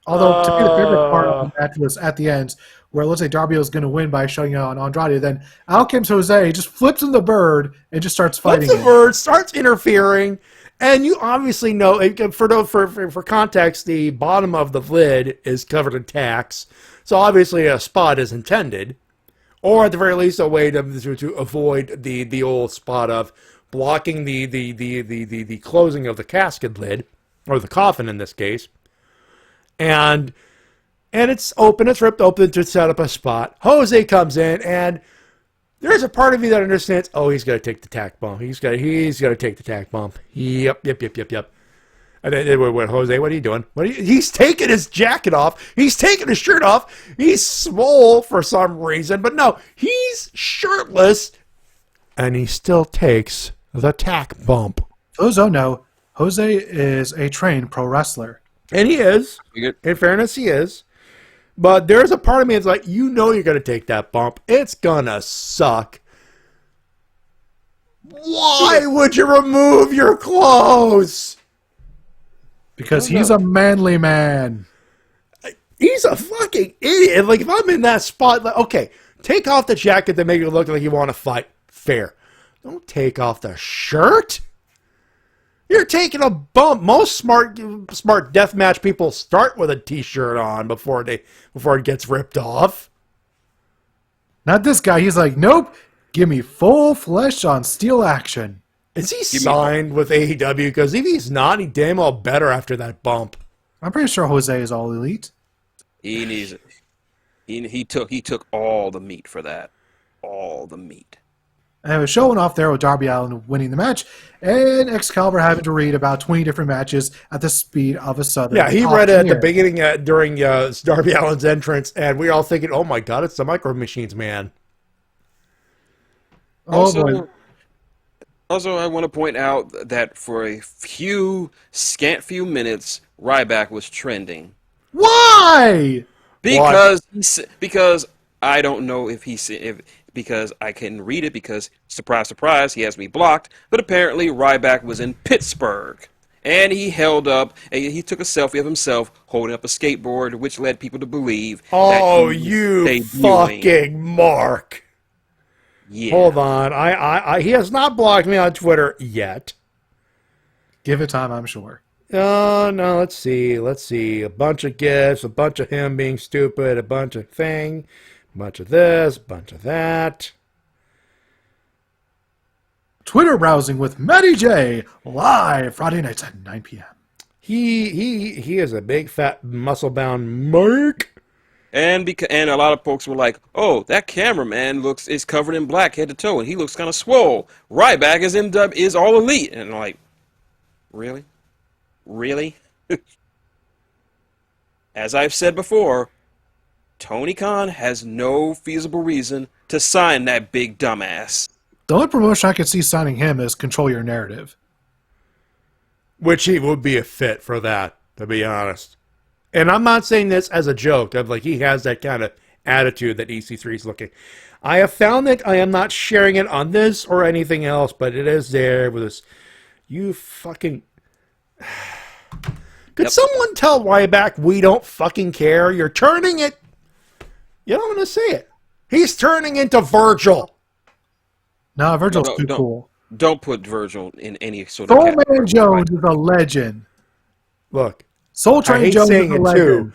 Although, to me, the favorite part of the match was at the end, where it looks like Darby was going to win by shutting out Andrade. Then out comes Jose, just flips him the bird, and just starts fighting Flips the bird, starts interfering, and you obviously know, for context, the bottom of the lid is covered in tacks, so obviously a spot is intended, or at the very least a way to avoid the old spot of blocking the closing of the casket lid, or the coffin in this case. And it's open, it's ripped open to set up a spot. Jose comes in, and there's a part of me that understands, oh, he's going to take the tack bump. He's going to take the tack bump. Yep. And then, what, Jose, what are you doing? He's taking his jacket off. He's taking his shirt off. He's swole for some reason. But no, he's shirtless, and he still takes the tack bump. Those don't know, Jose is a trained pro wrestler. And he is. In fairness, he is. But there's a part of me that's like, you know you're going to take that bump. It's going to suck. Why would you remove your clothes? Because he's a manly man. He's a fucking idiot. Like, if I'm in that spot, like, okay, take off the jacket to make it look like you want to fight. Fair. Don't take off the shirt. You're taking a bump. Most smart deathmatch people start with a t-shirt on before it gets ripped off. Not this guy. He's like, nope. Give me full flesh on steel action. Is he signed with AEW? Because if he's not, he damn well better after that bump. I'm pretty sure Jose is all elite. He needs it. He took all the meat for that. All the meat. And it was showing off there with Darby Allin winning the match, and Excalibur having to read about 20 different matches at the speed of a southern. Yeah, he read it at the beginning during Darby Allin's entrance, and we were all thinking, "Oh my God, it's the Micro Machines man." Also, I want to point out that for a scant few minutes, Ryback was trending. Why? Because I don't know because I couldn't read it because, surprise, surprise, he has me blocked. But apparently Ryback was in Pittsburgh. And he he took a selfie of himself holding up a skateboard, which led people to believe Oh, that he you was debuting. fucking Mark. Yeah. Hold on. He has not blocked me on Twitter yet. Give it time, I'm sure. No, let's see. A bunch of gifs, a bunch of him being stupid, a bunch of thing. Bunch of this, bunch of that. Twitter browsing with Matty J, live Friday nights at 9 p.m. He is a big fat muscle bound Mark. And a lot of folks were like, "Oh, that cameraman is covered in black head to toe, and he looks kind of swole. Ryback is all elite." And I'm like, really, really? As I've said before, Tony Khan has no feasible reason to sign that big dumbass. The only promotion I could see signing him is Control Your Narrative. Which he would be a fit for that, to be honest. And I'm not saying this as a joke. Of like he has that kind of attitude that EC3 is looking. I have found that I am not sharing it on this or anything else, but it is there with this. You fucking. Could someone tell Ryback we don't fucking care? You're turning it. You don't want to say it. He's turning into Virgil. No, Virgil's too cool. Don't put Virgil in any sort of Soul category. Man Jones is a legend. Look. Soul Train Jones is a legend.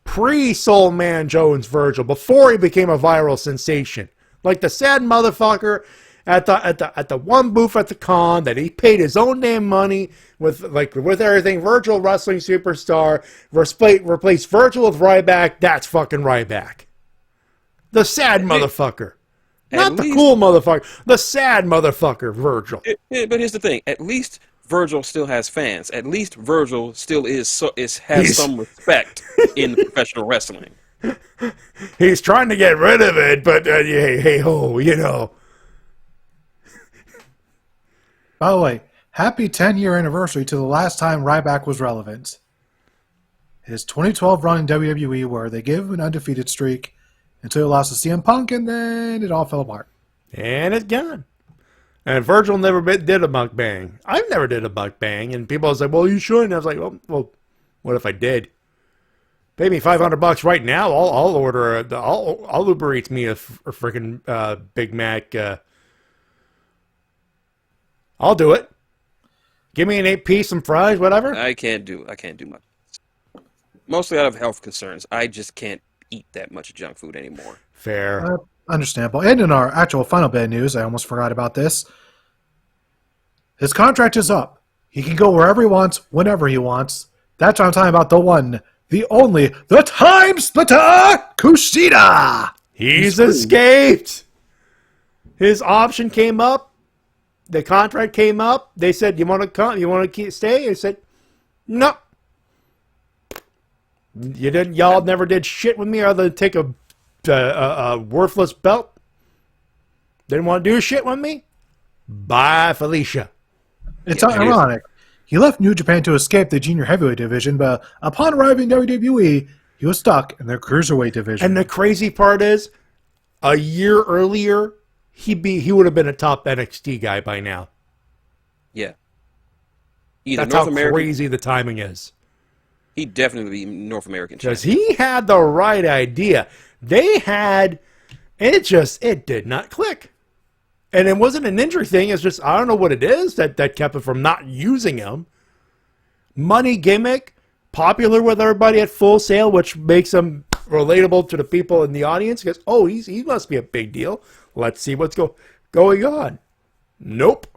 Pre-Soul Man Jones Virgil, before he became a viral sensation. Like the sad motherfucker at the one booth at the con that he paid his own damn money with everything. Virgil Wrestling Superstar replaced Virgil with Ryback. That's fucking Ryback. The sad motherfucker. Not the cool motherfucker. The sad motherfucker, Virgil. But here's the thing. At least Virgil still has fans. At least Virgil still has some respect in professional wrestling. He's trying to get rid of it, but hey ho, you know. By the way, happy 10-year anniversary to the last time Ryback was relevant. His 2012 run in WWE, where they gave him an undefeated streak until he lost to CM Punk, and then it all fell apart. And it's gone. And Virgil never did a mukbang. I never did a mukbang, and people was like, "Well, you shouldn't." I was like, "Well, what if I did? Pay me $500 right now. I'll order. I'll Uber Eats me a freaking Big Mac. I'll do it. Give me an 8-piece, some fries, whatever." I can't do much. Mostly out of health concerns. I just can't eat that much junk food anymore. Fair. Understandable. And in our actual final bit of news, I almost forgot about this. His contract is up. He can go wherever he wants, whenever he wants. That's what I'm talking about. The one, the only, the time splitter, Kushida. He's escaped. His option came up. The contract came up. They said, "You want to come? You want to stay?" I said, "No." Y'all never did shit with me other than take a worthless belt. Didn't want to do shit with me. Bye, Felicia. It's ironic. He left New Japan to escape the junior heavyweight division, but upon arriving in WWE, he was stuck in the cruiserweight division. And the crazy part is, a year earlier, he would have been a top NXT guy by now. Yeah. Either That's North how American, crazy the timing is. He'd definitely be North American Because champion. he had the right idea. They had, it did not click. And it wasn't an injury thing. It's just, I don't know what it is that kept it from not using him. Money gimmick, popular with everybody at Full Sail, which makes him relatable to the people in the audience. Because, oh, he must be a big deal. Let's see what's going on. Nope.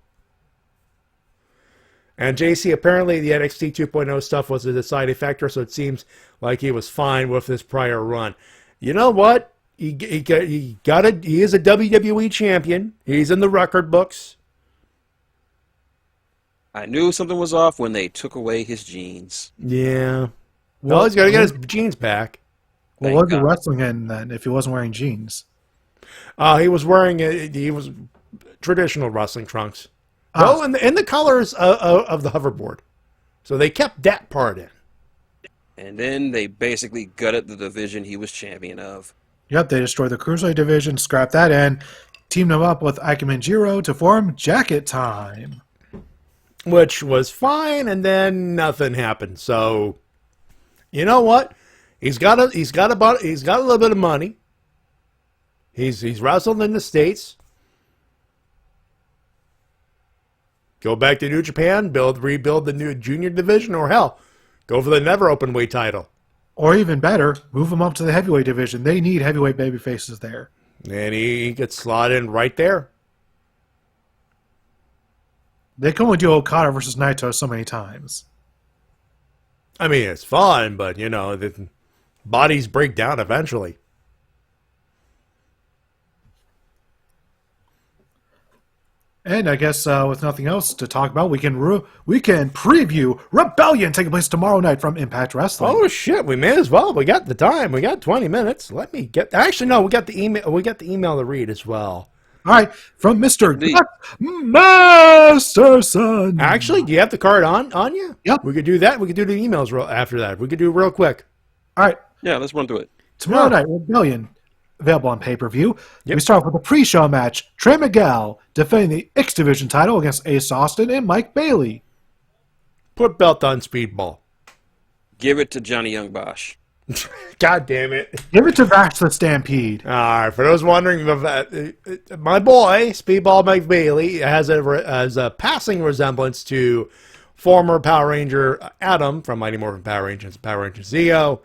And JC, apparently the NXT 2.0 stuff was a deciding factor, so it seems like he was fine with his prior run. You know what? He is a WWE champion. He's in the record books. I knew something was off when they took away his jeans. Yeah. Well, he's got to get his jeans back. Well, what was he wrestling in then if he wasn't wearing jeans? He was wearing traditional wrestling trunks. Oh, in the colors of the hoverboard. So they kept that part in. And then they basically gutted the division he was champion of. Yep, they destroyed the Cruiserweight division, scrapped that in, teamed him up with Ikemen Jiro to form Jacket Time. Which was fine, and then nothing happened. So, you know what? He's got a little bit of money. He's wrestled in the States. Go back to New Japan, rebuild the new junior division, or hell, go for the never open weight title. Or even better, move him up to the heavyweight division. They need heavyweight baby faces there. And he gets slotted in right there. They can only do Okada versus Naito so many times. I mean, it's fun, but, you know, Bodies break down eventually. And I guess with nothing else to talk about, we can preview Rebellion taking place tomorrow night from Impact Wrestling. Oh shit, we may as well. We got the time. We got 20 minutes. Let me get. Actually, no, we got the email. We got the email to read as well. All right, from Mr. Masterson. Actually, do you have the card on you? Yep. We could do that. We could do the emails after that. We could do it real quick. All right. Yeah, let's run through it. Tomorrow night, Rebellion, available on pay-per-view. Yep. We start with a pre-show match. Trey Miguel defending the X Division title against Ace Austin and Mike Bailey. Put belt on Speedball. Give it to Johnny Young Bosch. God damn it. Give it to Vax the Stampede. All right, for those wondering, my boy, Speedball Mike Bailey, has a passing resemblance to former Power Ranger Adam from Mighty Morphin Power Rangers, Power Ranger Zeo.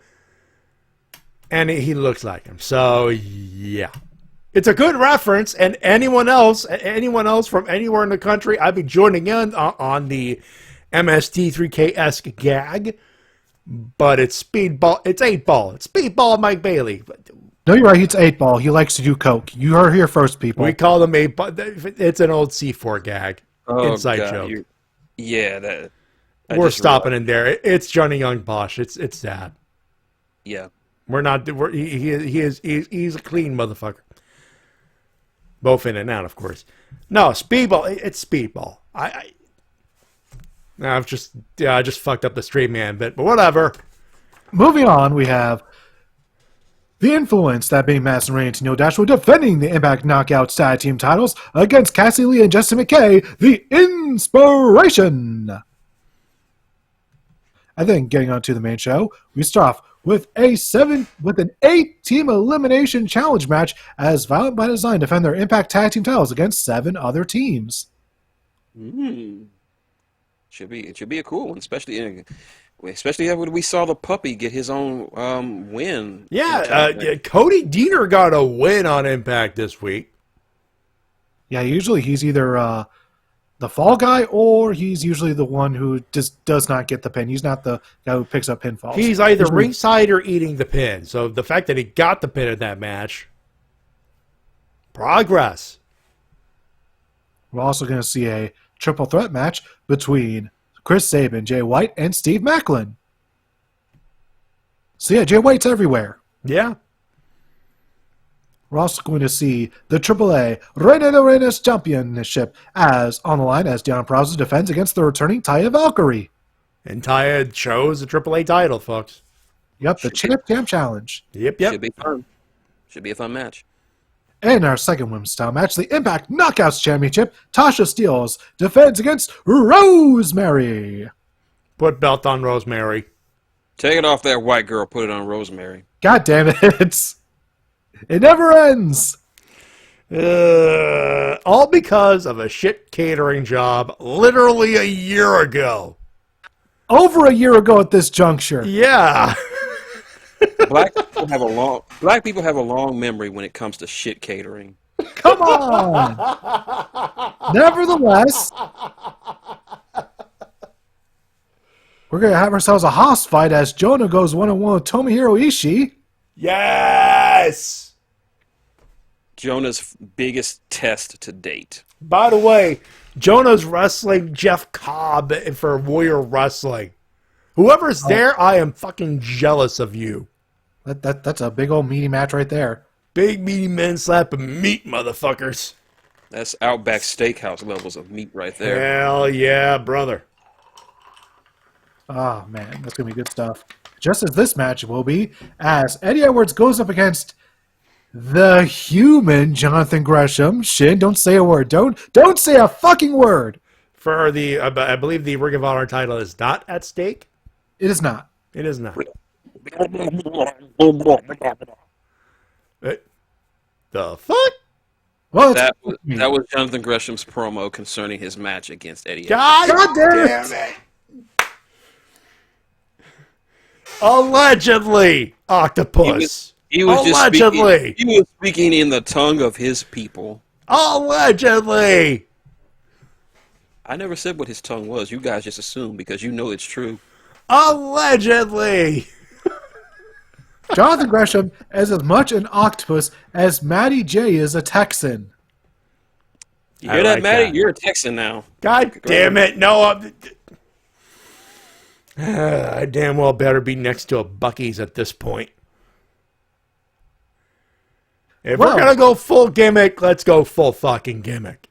And he looks like him. So, yeah. It's a good reference, and anyone else from anywhere in the country, I'd be joining in on the MST3K-esque gag. But it's Speedball. It's 8-Ball. It's Speedball Mike Bailey. No, you're right. It's 8-Ball. He likes to do coke. You are here first, people. We call them 8-Ball. It's an old C4 gag. Oh, Inside God, joke. We're stopping in there. It's Johnny Young Bosch. It's that. Yeah. We're not. He's a clean motherfucker. Both in and out, of course. No, Speedball. It's Speedball. I just fucked up the straight man bit, but whatever. Moving on, we have the Influence, that being Madison Rain and Neil Dashwood, defending the Impact Knockouts Tag Team titles against Cassie Lee and Justin McKay, the Inspiration. And then getting on to the main show, we start off with an 8-team elimination challenge match as Violent by Design defend their Impact Tag Team titles against 7 other teams. It should be a cool one, especially when we saw the puppy get his own win. Yeah, Cody Deaner got a win on Impact this week. Yeah, usually he's either the fall guy or he's usually the one who just does not get the pin. He's not the guy who picks up pinfalls. He's either ringside or eating the pin. So the fact that he got the pin in that match, progress. We're also going to see a triple threat match between Chris Sabin, Jay White, and Steve Macklin. So yeah, Jay White's everywhere. Yeah. We're also going to see the AAA Reina de Reinas Championship as on the line as Deonna Purrazzo defends against the returning Taya Valkyrie. And Taya chose the AAA title, folks. Yep, the Champ Challenge. Yep. Should be fun. Should be a fun match. In our second women's style match, the Impact Knockouts Championship, Tasha Steelz defends against Rosemary. Put belt on Rosemary. Take it off that white girl, put it on Rosemary. God damn it. It never ends. All because of a shit catering job literally a year ago. Over a year ago at this juncture. Yeah. Black people have a long memory when it comes to shit catering. Come on. Nevertheless, we're going to have ourselves a house fight as Jonah goes one-on-one with Tomohiro Ishii. Yes. Jonah's biggest test to date. By the way, Jonah's wrestling Jeff Cobb for Warrior Wrestling. Whoever's there, I am fucking jealous of you. That's a big old meaty match right there. Big meaty men slapping meat, motherfuckers. That's Outback Steakhouse levels of meat right there. Hell yeah, brother. Oh, man, that's going to be good stuff. Just as this match will be, as Eddie Edwards goes up against the human Jonathan Gresham. Shin, don't say a word. Don't say a fucking word. For the, I believe the Ring of Honor title is not at stake. It is not. It is not. The fuck? Well, that was Jonathan Gresham's promo concerning his match against Eddie. God damn it! Allegedly, Octopus. He was allegedly. He was speaking in the tongue of his people. Allegedly. I never said what his tongue was. You guys just assume because you know it's true. Allegedly. Jonathan Gresham is as much an octopus as Matty J is a Texan. You hear I that, like Matty? that. You're a Texan now. God damn it. No, I damn well better be next to a Buc-ee's at this point. If Well- we're going to go full gimmick, let's go full fucking gimmick.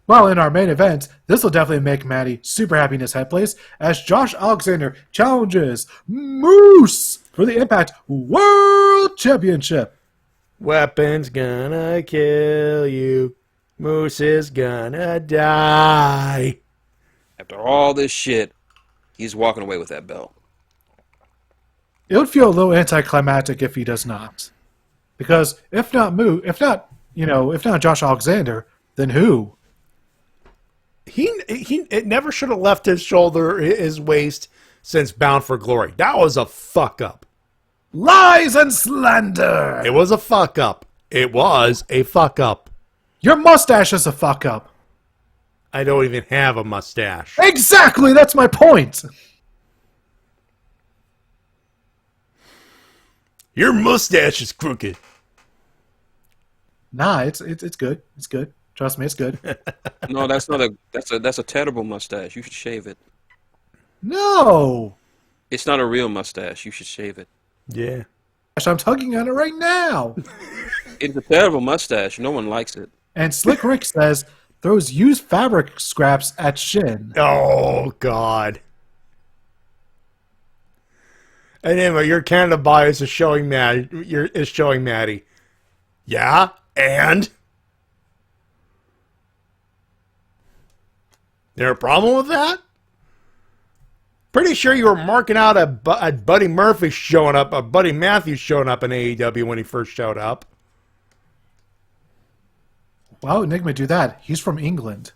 Well, in our main event, this will definitely make Matty super happy in his head place as Josh Alexander challenges Moose for the Impact World Championship. Weapon's gonna kill you. Moose is gonna die. After all this shit, he's walking away with that belt. It would feel a little anticlimactic if he does not. Because if not Josh Alexander, then who? It never should have left his shoulder, his waist, since Bound for Glory. That was a fuck up. Lies and slander! It was a fuck up. It was a fuck up. Your mustache is a fuck up. I don't even have a mustache. Exactly, that's my point. Your mustache is crooked. Nah, it's good. It's good. Trust me, it's good. No, that's not that's a terrible mustache. You should shave it. No! It's not a real mustache. You should shave it. Yeah. I'm tugging on it right now. It's a terrible mustache. No one likes it. And Slick Rick says, throws used fabric scraps at Shin. Oh, God. And anyway, your Canada bias is showing Matty. Yeah? And? There a problem with that? Pretty sure you were marking out a Buddy Murphy showing up, a Buddy Matthews showing up in AEW when he first showed up. Why would Enigma do that? He's from England.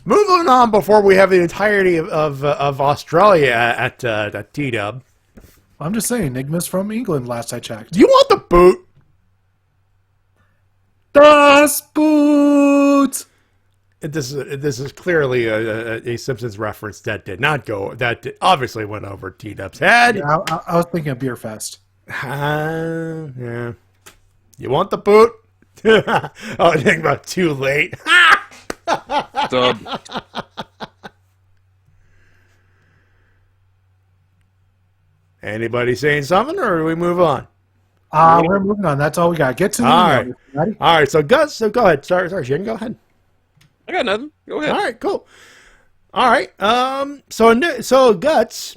Moving on before we have the entirety of Australia at T-Dub. I'm just saying, Enigma's from England last I checked. Do you want the boot? Das Boot! This is clearly a Simpsons reference that did not go. That obviously went over T-Dub's head. Yeah, I was thinking of Beer Fest. Yeah. You want the boot? Oh, I think about too late. Dub. Anybody saying something, or do we move on? We're moving on. That's all we got. Get to the All email. right. Ready? All right. So Gus, go ahead. Sorry, Shin, go ahead. I got nothing. Go ahead. All right, cool. All right. So Guts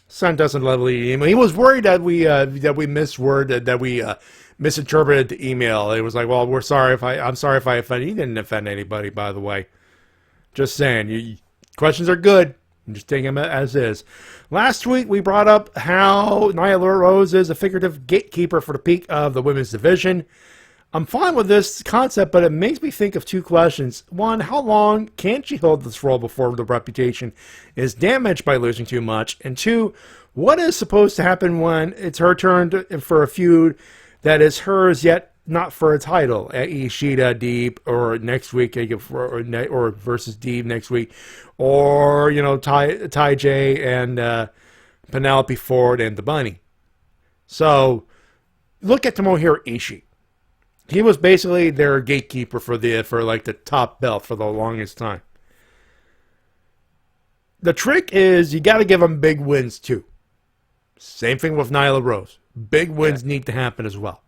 sent us a lovely email. He was worried that we misworded, that we misinterpreted the email. It was like, well, I'm sorry if I offended. He didn't offend anybody, by the way. Just saying. Questions are good. Just take them as is. Last week we brought up how Nyla Rose is a figurative gatekeeper for the peak of the women's division. I'm fine with this concept, but it makes me think of two questions. One, how long can she hold this role before the reputation is damaged by losing too much? And two, what is supposed to happen when it's her turn for a feud that is hers yet not for a title? At ISHII Deep, or next week, or versus Deep next week, or Ty J and Penelope Ford and the Bunny. So look at Tomohiro Ishii. He was basically their gatekeeper for the top belt for the longest time. The trick is you got to give them big wins too. Same thing with Nyla Rose. Big wins need to happen as well.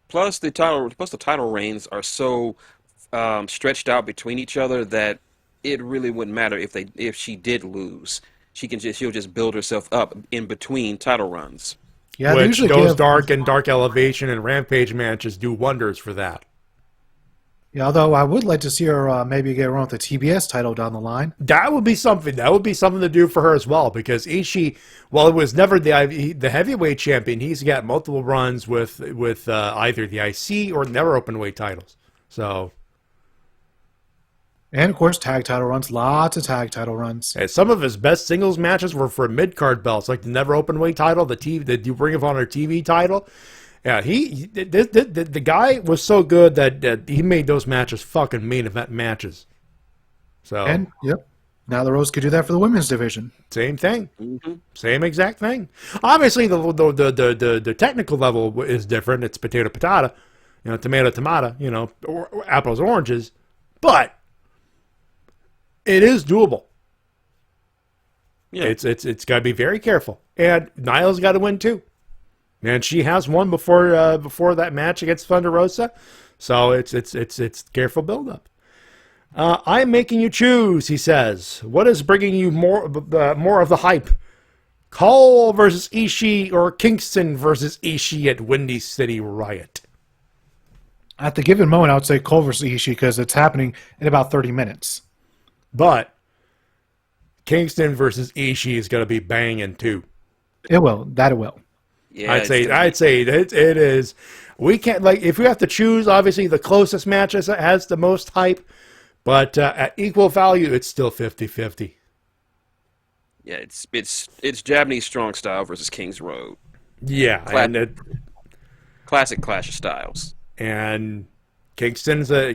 Plus the title reigns are so stretched out between each other that it really wouldn't matter if she did lose. She'll just build herself up in between title runs. Yeah, Which those Dark Elevation and Rampage matches do wonders for that. Yeah, although I would like to see her maybe get around with the TBS title down the line. That would be something. That would be something to do for her as well, because Ishii, while it was never the heavyweight champion, he's got multiple runs with either the IC or never openweight titles. So, and of course, tag title runs. Lots of tag title runs. and some of his best singles matches were for mid card belts, like the never openweight title, the Ring of Honor TV title. Yeah, the guy was so good that he made those matches fucking main event matches. So, And yep, Now the Rose could do that for the women's division. Same thing. Same exact thing. Obviously, the technical level is different. It's potato, tomato, or apples, oranges. But it is doable. Yeah. It's got to be very careful. And Nyla's got to win, too. And she has won before that match against Thunder Rosa. So it's careful build-up. I'm making you choose, he says. What is bringing you more of the hype? Cole versus Ishii or Kingston versus Ishii at Windy City Riot? At the given moment, I would say Cole versus Ishii because it's happening in about 30 minutes. But Kingston versus Ishii is going to be banging too. It will. That it will. Yeah, I'd say it is. We can't, if we have to choose, obviously the closest match has the most hype. But at equal value, it's still 50-50. Yeah, it's Japanese strong style versus King's Road. Yeah, Classic clash of styles. And Kingston's a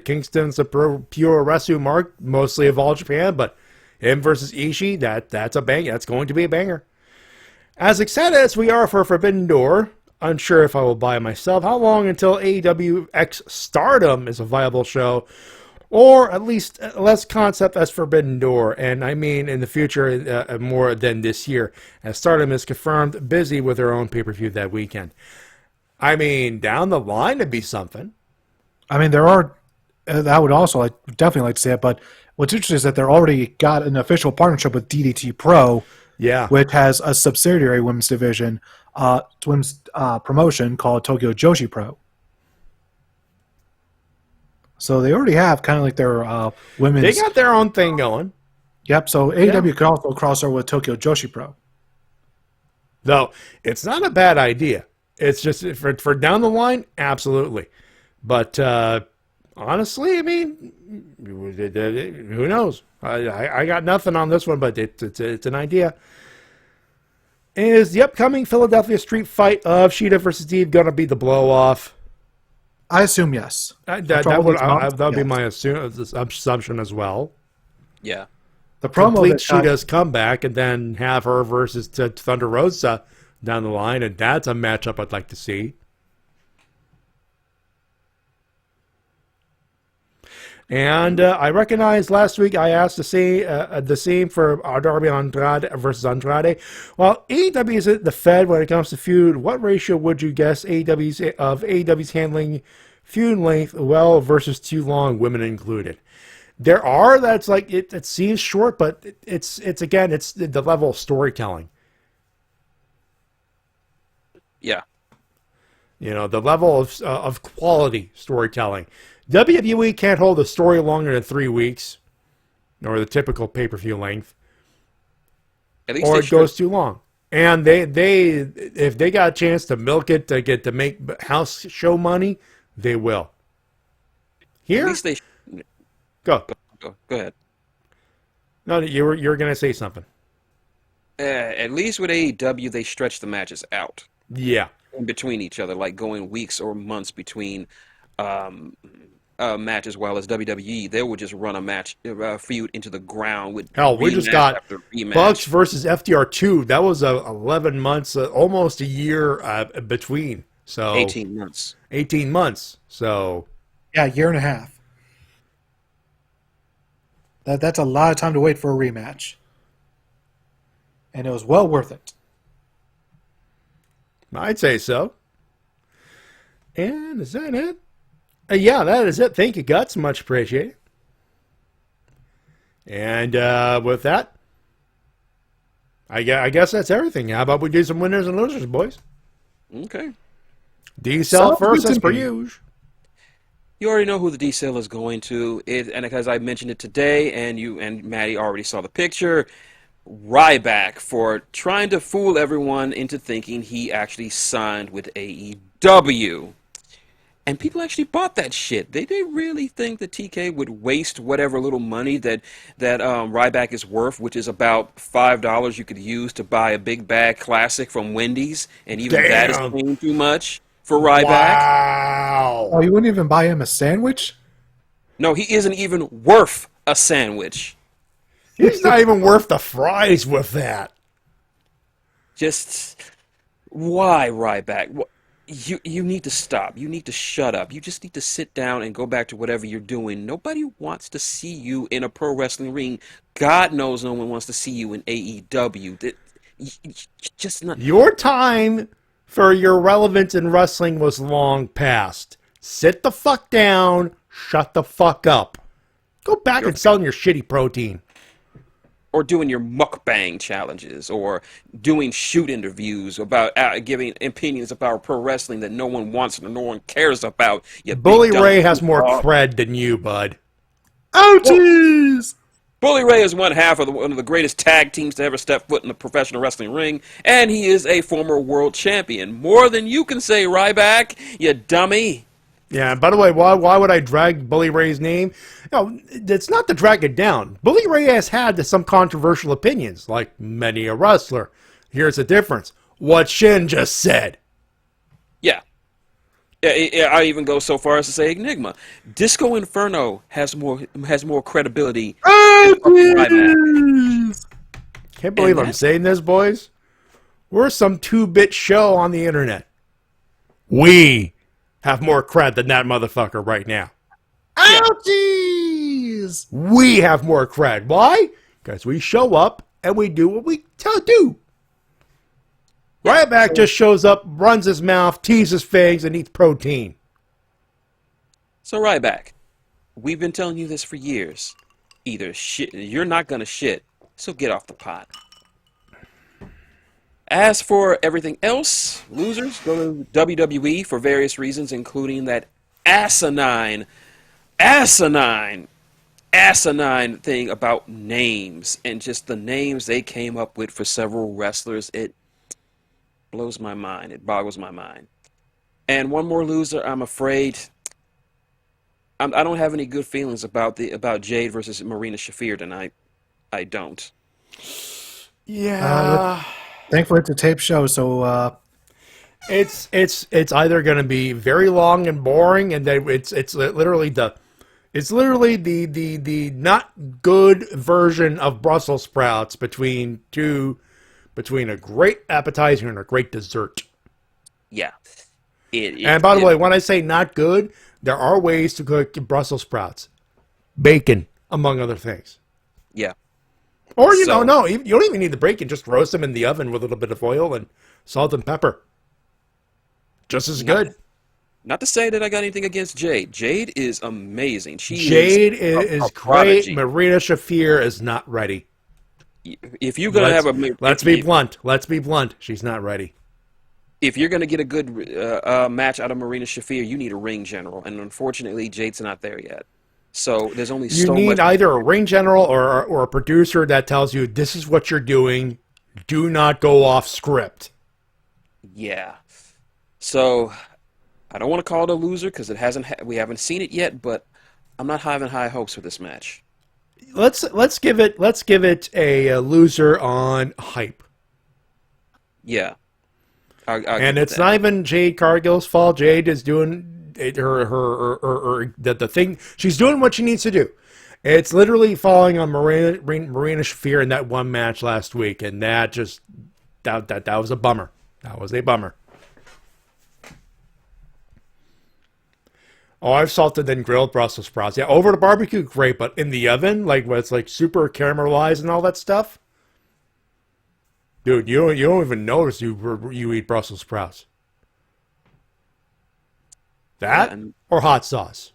pure wrestling mark, mostly of All Japan, but him versus Ishii, that's a bang. That's going to be a banger. As excited as we are for Forbidden Door, unsure if I will buy it myself. How long until AEW X Stardom is a viable show? Or at least less concept as Forbidden Door, and I mean in the future more than this year, as Stardom is confirmed busy with their own pay-per-view that weekend. I mean, down the line it'd be something. I mean, there are. I would also definitely like to see it, but what's interesting is that they're already got an official partnership with DDT Pro, which has a subsidiary women's division, women's promotion called Tokyo Joshi Pro. So they already have kind of like their women's... They got their own thing going. Yep, so AEW could also cross over with Tokyo Joshi Pro. Though, it's not a bad idea. It's just, for down the line, absolutely. But, honestly, I mean, who knows? I got nothing on this one, but it's an idea. Is the upcoming Philadelphia street fight of Shida versus Steve going to be the blow-off? I assume yes. That would be my assumption as well. Yeah. The promo Complete Shida's comeback and then have her versus Thunder Rosa down the line, and that's a matchup I'd like to see. And I recognize last week I asked to see the same for our Darby Andrade versus Andrade. Well, AEW is the Fed when it comes to feud. What ratio would you guess AEW's handling feud length well versus too long, women included? There are that's like it seems short, but it's the level of storytelling. Yeah. The level of quality storytelling. WWE can't hold a story longer than 3 weeks, or the typical pay-per-view length, or it goes too long. And they if they got a chance to milk it to make house show money, they will. Here, at least they go ahead. No, you were gonna say something. At least with AEW, they stretch the matches out. Yeah, in between each other, like going weeks or months between matches. While as WWE, they would just run a match feud into the ground with we just got Bucks versus FTR2. That was 11 months, almost a year between. So 18 months. 18 months. So yeah, a year and a half. That's a lot of time to wait for a rematch, and it was well worth it. I'd say so. And is that it? Yeah, that is it. Thank you, Guts. Much appreciated. And with that, I guess that's everything. How about we do some winners and losers, boys? Okay. D-Cell first, as per usual. You already know who the D-Cell is going to. And because I mentioned it today, and you and Matty already saw the picture, Ryback for trying to fool everyone into thinking he actually signed with AEW. And people actually bought that shit. They really think that TK would waste whatever little money that Ryback is worth, which is about $5 you could use to buy a big bag classic from Wendy's, and even that is paying too much for Ryback. Wow. Oh, you wouldn't even buy him a sandwich? No, he isn't even worth a sandwich. He's not even worth the fries with that. Just why Ryback? You need to stop. You need to shut up. You just need to sit down and go back to whatever you're doing. Nobody wants to see you in a pro wrestling ring. God knows no one wants to see you in AEW. Just not. Your time for your relevance in wrestling was long past. Sit the fuck down. Shut the fuck up. Go back and selling your shitty protein. Or doing your mukbang challenges, or doing shoot interviews about giving opinions about pro wrestling that no one wants and no one cares about. Bully Ray has more cred than you, bud. Ouchies! Bully Ray is one half of one of the greatest tag teams to ever step foot in the professional wrestling ring, and he is a former world champion. More than you can say, Ryback, you dummy. Yeah, and by the way, why would I drag Bully Ray's name? No, it's not to drag it down. Bully Ray has had some controversial opinions, like many a wrestler. Here's the difference. What Shin just said. Yeah. I even go so far as to say Enigma. Disco Inferno has more credibility. Can't believe I'm saying this, boys. We're some 2-bit show on the internet. We have more cred than that motherfucker right now. Ouchies! We have more cred. Why? Because we show up and we do what we do. Ryback just shows up, runs his mouth, teases fangs, and eats protein. So Ryback, we've been telling you this for years. Either shit, you're not gonna shit, so get off the pot. As for everything else, losers go to WWE for various reasons, including that asinine thing about names, and just the names they came up with for several wrestlers. It blows my mind. It boggles my mind. And one more loser, I'm afraid. I don't have any good feelings about Jade versus Marina Shafir tonight. I don't. Yeah. Thankfully, it's a tape show, so it's either going to be very long and boring, and then it's literally the not good version of Brussels sprouts between a great appetizer and a great dessert. Yeah. And by the way, when I say not good, there are ways to cook Brussels sprouts, bacon, among other things. Yeah. Or, you don't even need the bacon. Just roast them in the oven with a little bit of oil and salt and pepper. Just as good. Not to say that I got anything against Jade. Jade is amazing. Jade is great. Marina Shafir is not ready. If you're going to have a... Let's be blunt. She's not ready. If you're going to get a good match out of Marina Shafir, you need a ring general. And unfortunately, Jade's not there yet. So there's only so much. You need either a ring general or a producer that tells you this is what you're doing. Do not go off script. Yeah. So I don't want to call it a loser because we haven't seen it yet. But I'm not having high hopes for this match. Let's give it a loser on hype. Yeah. And it's not even Jade Cargill's fault. Jade is doing the thing. She's doing what she needs to do. It's literally falling on Marina Shafir in that one match last week, and that was a bummer. That was a bummer. Oh, I've salted and grilled Brussels sprouts. Yeah, over the barbecue, great, but in the oven, like where it's like super caramelized and all that stuff. Dude, you don't even notice you eat Brussels sprouts. That or hot sauce.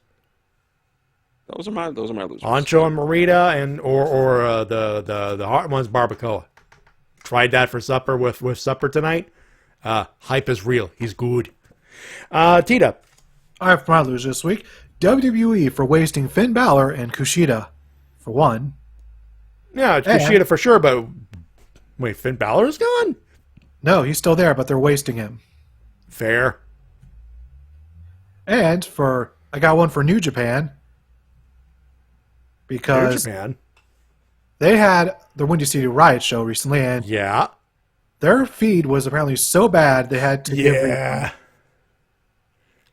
Those are my losers. Ancho and Marita or the hot one's barbacoa. Tried that for supper with supper tonight. Hype is real. He's good. Tita. I have my losers this week. WWE for wasting Finn Balor and Kushida, for one. Yeah, Kushida for sure, but wait, Finn Balor's gone? No, he's still there, but they're wasting him. Fair. And I got one for New Japan. Because they had the Windy City Riot show recently, and their feed was apparently so bad they had to give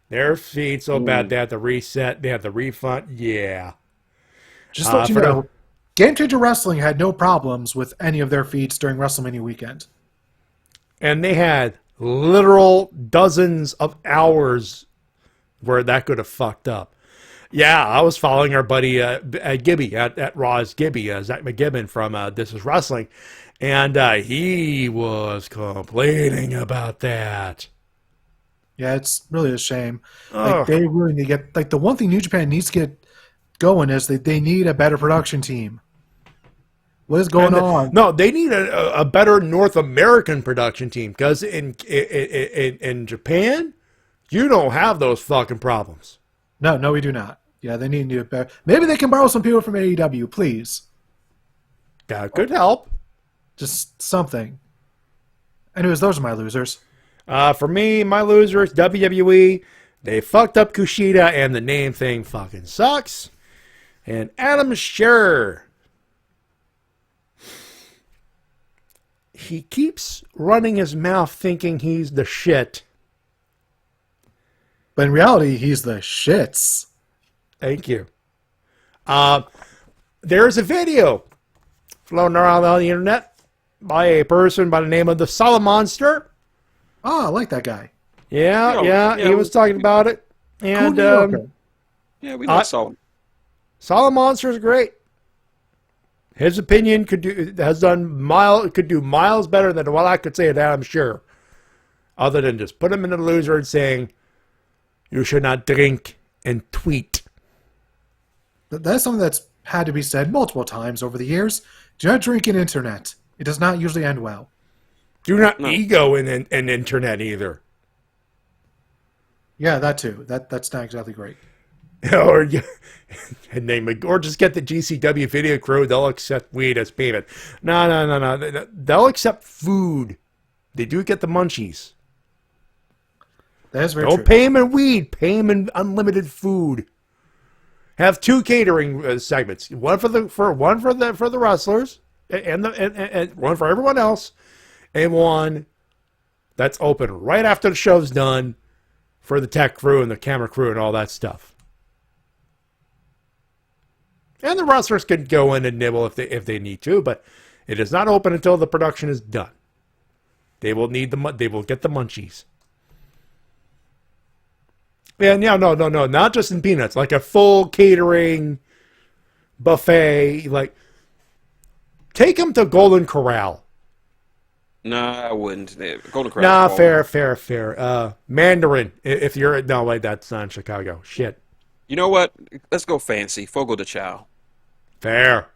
their feed so bad they had to reset, they had to refund. Yeah. Just let you know, Game Changer Wrestling had no problems with any of their feeds during WrestleMania weekend. And they had literal dozens of hours where that could have fucked up. Yeah, I was following our buddy Gibby at Raw's Gibby, Zach McGibbon from This Is Wrestling, and he was complaining about that. Yeah, it's really a shame. Like, they really need to get, like, the one thing New Japan needs to get going is that they need a better production team. What is going on? No, they need a better North American production team, because in Japan, you don't have those fucking problems. No, we do not. Yeah, they need to do it better. Maybe they can borrow some people from AEW, please. That could help. Just something. Anyways, those are my losers. For me, my losers, WWE, they fucked up Kushida, and the name thing fucking sucks. And Adam Scherr, he keeps running his mouth thinking he's the shit. But in reality, he's the shits. Thank you. There's a video floating around on the internet by a person by the name of the Solid Monster. Oh, I like that guy. Yeah, he was talking about it. And Cool. Yeah, we like Solid. Solid Monster is great. His opinion could do miles better than what I could say at Adam Scherr. Other than just put him in the loser and saying, you should not drink and tweet. That's something that's had to be said multiple times over the years. Do not drink in internet. It does not usually end well. Do not ego in internet either. Yeah, that too. That's not exactly great. or just get the GCW video crew. They'll accept weed as payment. No. They'll accept food. They do get the munchies. That is very Don't true. pay them in weed. Pay them in unlimited food. Have two catering segments. One for the wrestlers, and one for everyone else, and one that's open right after the show's done for the tech crew and the camera crew and all that stuff. And the wrestlers can go in and nibble if they need to, but it is not open until the production is done. They will get the munchies. And yeah, no, not just in peanuts, like a full catering buffet. Like, take them to Golden Corral. No, I wouldn't. Golden Corral. Nah, fair. Mandarin, if you're that's not in Chicago. Shit. You know what? Let's go fancy. Fogo de Chao. Fair.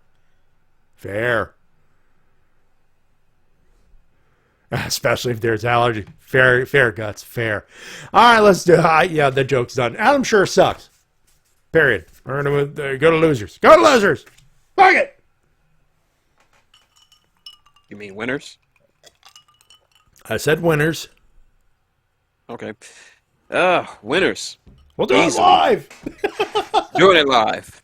Especially if there's allergy. Fair guts. Fair. All right, let's do it. Yeah, the joke's done. Adam Scherr sucks. Period. We're going to go to losers. Go to losers. Fuck it. You mean winners? I said winners. Okay. Winners. We'll do it live. Doing it live.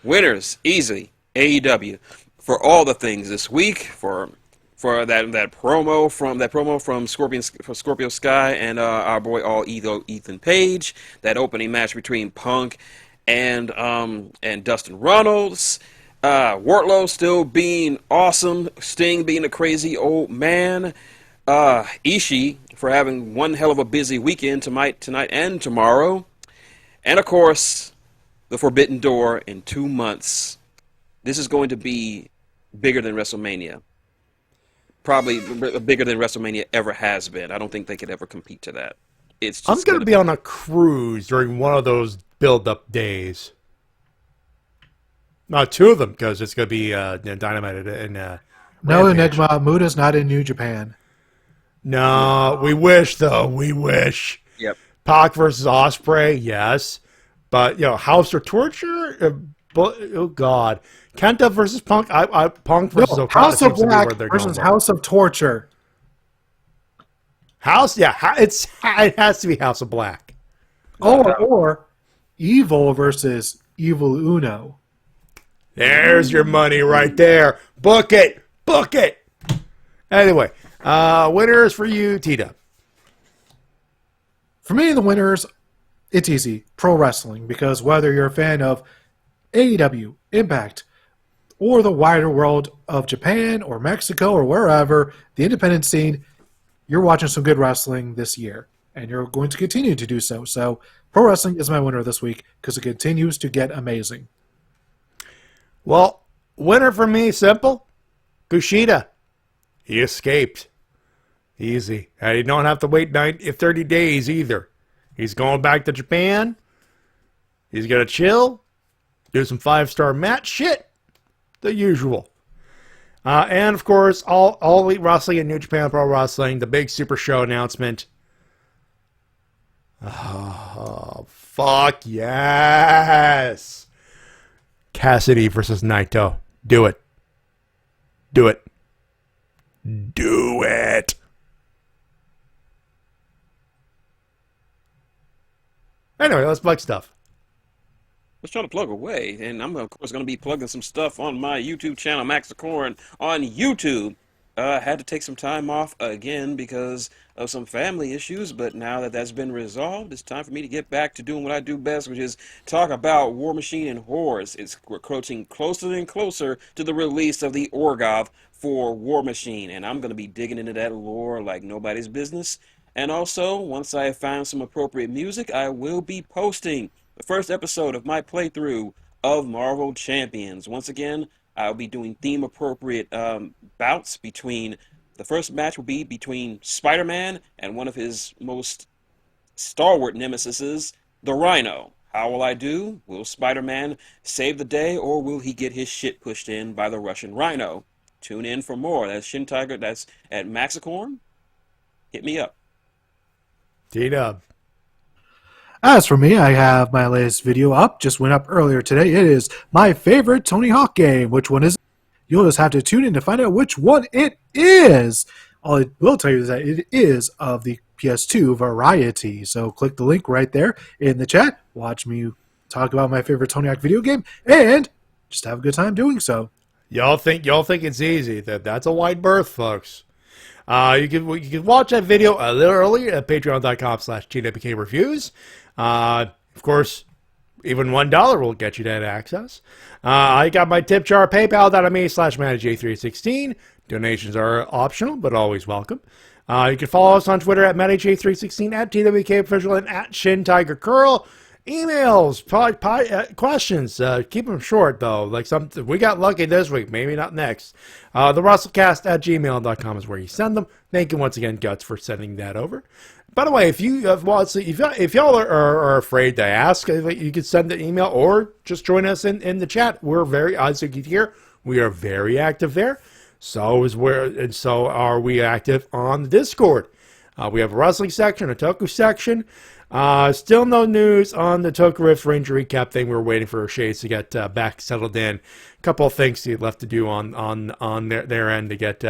Winners, easy. AEW. For all the things this week, for that promo from Scorpio Sky and our boy Ethan Page, that opening match between Punk and Dustin Runnels, Wardlow still being awesome, Sting being a crazy old man, Ishii for having one hell of a busy weekend tonight and tomorrow, and of course the Forbidden Door in 2 months. This is going to be bigger than WrestleMania. Probably bigger than WrestleMania ever has been. I don't think they could ever compete to that. It's just I'm going to be on a cruise during one of those build-up days. Not two of them, because it's going to be Dynamite and No, Rampage. Enigma. Muda's not in New Japan. No, we wish, though. We wish. Yep. Pac versus Ospreay, yes. But, House of Torture? Oh, God. Kenta versus Punk? Punk versus Okada House of seems to be Black where they're versus going. House of Torture. It has to be House of Black. Or Evil versus Evil Uno. There's your money right there. Book it. Anyway, winners for you, T-Dub. For me, the winners, it's easy. Pro wrestling. Because whether you're a fan of AEW, Impact, or the wider world of Japan or Mexico or wherever, the independent scene, you're watching some good wrestling this year. And you're going to continue to do so. So pro wrestling is my winner this week because it continues to get amazing. Well, winner for me, simple. Kushida. He escaped. Easy. And you don't have to wait 30 days either. He's going back to Japan. He's going to chill. Do some 5-star match shit. The usual. And, of course, all Elite Wrestling and New Japan Pro Wrestling. The big Super Show announcement. Oh, fuck yes. Cassidy versus Naito. Do it. Do it. Do it. Anyway, let's plug stuff. Was trying to plug away, and I'm of course going to be plugging some stuff on my YouTube channel, Max the Corn, on YouTube. Had to take some time off again because of some family issues, but now that that's been resolved, it's time for me to get back to doing what I do best, which is talk about War Machine and Horrors. It's approaching closer and closer to the release of the Orgoth for War Machine, and I'm going to be digging into that lore like nobody's business. And also, once I have found some appropriate music, I will be posting the first episode of my playthrough of Marvel Champions. Once again, I'll be doing theme-appropriate bouts between... The first match will be between Spider-Man and one of his most stalwart nemesises, the Rhino. How will I do? Will Spider-Man save the day, or will he get his shit pushed in by the Russian Rhino? Tune in for more. That's Shintiger. That's at Maxicorn. Hit me up. D-Dub. As for me, I have my latest video up. Just went up earlier today. It is my favorite Tony Hawk game. Which one is it? You'll just have to tune in to find out which one it is. All I will tell you is that it is of the PS2 variety. So click the link right there in the chat. Watch me talk about my favorite Tony Hawk video game and just have a good time doing so. Y'all think it's easy. That's a wide berth, folks. You can watch that video a little earlier at patreon.com/TWKReviews. Of course, even $1 will get you that access. I got my tip jar, paypal.me/MattyJ316. Donations are optional, but always welcome. You can follow us on Twitter at MattyJ316, at TWKOfficial, and at Shintigercurl. Emails, questions, keep them short, though. Like we got lucky this week, maybe not next. The Wrestle-Cast at gmail.com is where you send them. Thank you once again, Guts, for sending that over. By the way, if y'all are afraid to ask, you can send an email or just join us in the chat. We're very, as you can hear, we are very active there. So are we active on the Discord. We have a wrestling section, a Toku section. Still no news on the Toku injury recap thing. We're waiting for Shades to get back settled in. A couple of things he left to do on their end to get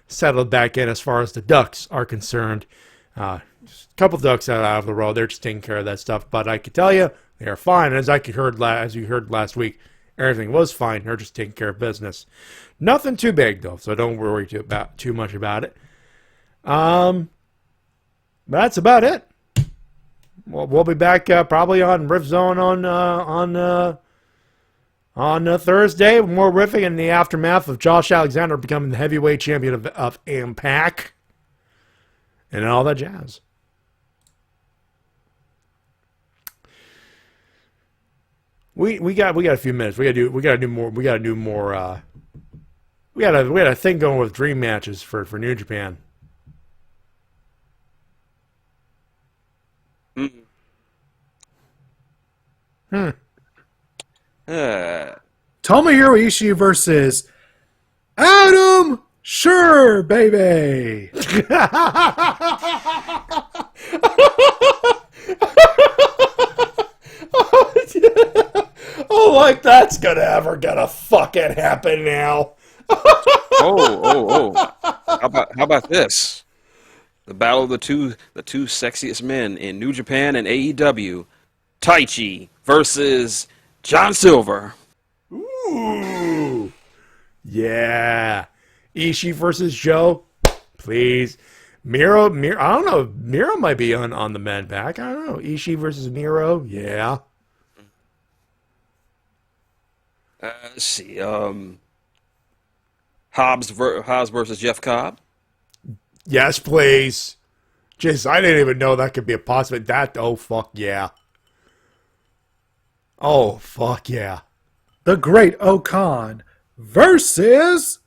settled back in as far as the Ducks are concerned. Just a couple of Ducks out of the road. They're just taking care of that stuff. But I can tell you, they are fine. As you heard last week, everything was fine. They're just taking care of business. Nothing too big, though, so don't worry too much about it. That's about it. We'll be back probably on Riff Zone on Thursday. More riffing in the aftermath of Josh Alexander becoming the heavyweight champion of Impact and all that jazz. We got a few minutes. We got a thing going with dream matches for New Japan. Tomohiro Ishii versus Adam. Sure, baby. Oh, like that's gonna fucking happen now. Oh. How about this? The battle of the two sexiest men in New Japan and AEW. Taichi versus John Silver. Ooh. Yeah. Ishii versus Joe. Please. Miro, I don't know. Miro might be on the men back. I don't know. Ishii versus Miro. Yeah. Let's see. Hobbs versus Jeff Cobb. Yes, please. Jeez, I didn't even know that could be a possibility. Oh, fuck yeah. Oh, fuck yeah. The Great Okan versus...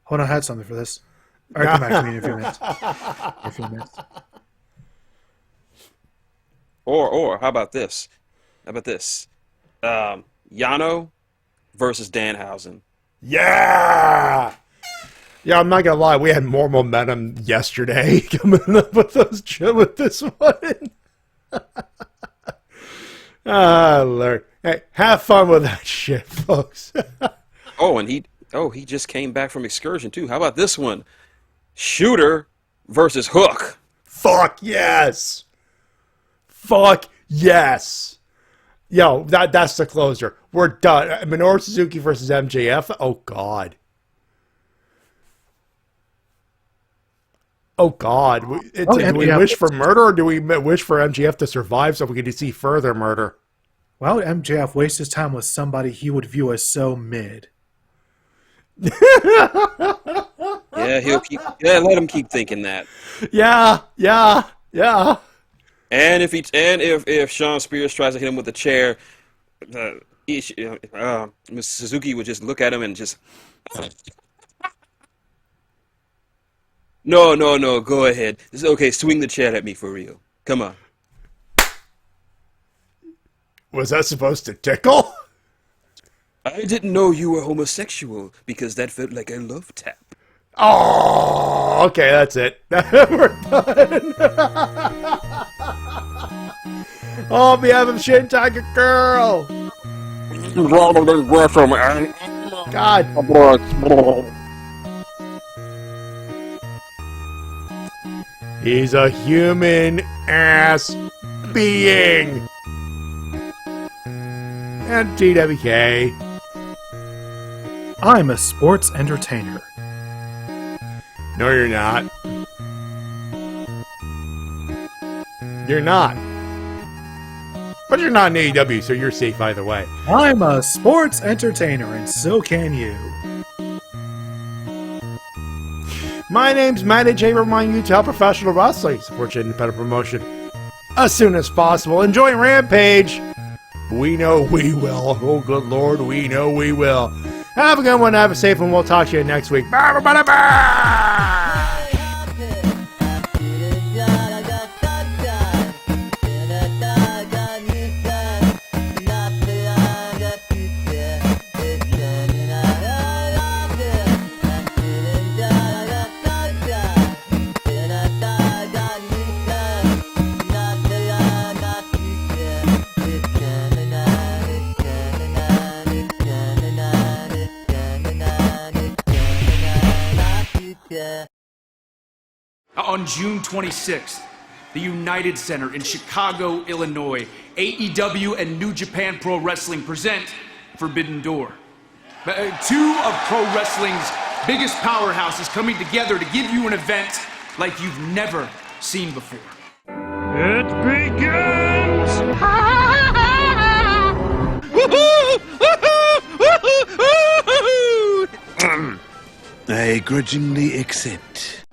Hold on, I had something for this. All right, come back to me in a few minutes. Or how about this? Yano versus Danhausen. Yeah! Yeah, I'm not gonna lie, we had more momentum yesterday coming up with this one. Lord. Hey, have fun with that shit, folks. He just came back from excursion too. How about this one? Shooter versus Hook. Fuck yes. Fuck yes. Yo, that's the closer. We're done. Minoru Suzuki versus MJF. Oh God. Oh God. Do we wish for murder, or do we wish for MJF to survive so we can see further murder? Why would MJF waste his time with somebody he would view as so mid? Let him keep thinking that. Yeah. And if Sean Spears tries to hit him with a chair, Suzuki would just look at him and just No, go ahead. It's okay, swing the chair at me for real. Come on. Was that supposed to tickle? I didn't know you were homosexual because that felt like a love tap. Oh, okay, that's it. We're done. On behalf of Shintigercurl. God. He's a human ass being. And TWK. I'm a sports entertainer. No, you're not. You're not. But you're not in AEW, so you're safe either way. I'm a sports entertainer, and so can you. My name's Matty J. Remind you to help professional wrestling. Support your independent promotion as soon as possible. Enjoy Rampage. We know we will. Oh, good Lord, we know we will. Have a good one. Have a safe one. We'll talk to you next week. Bye, everybody. Bye. On June 26th, the United Center in Chicago, Illinois, AEW and New Japan Pro Wrestling present Forbidden Door. Two of pro wrestling's biggest powerhouses coming together to give you an event like you've never seen before. It begins! I grudgingly accept.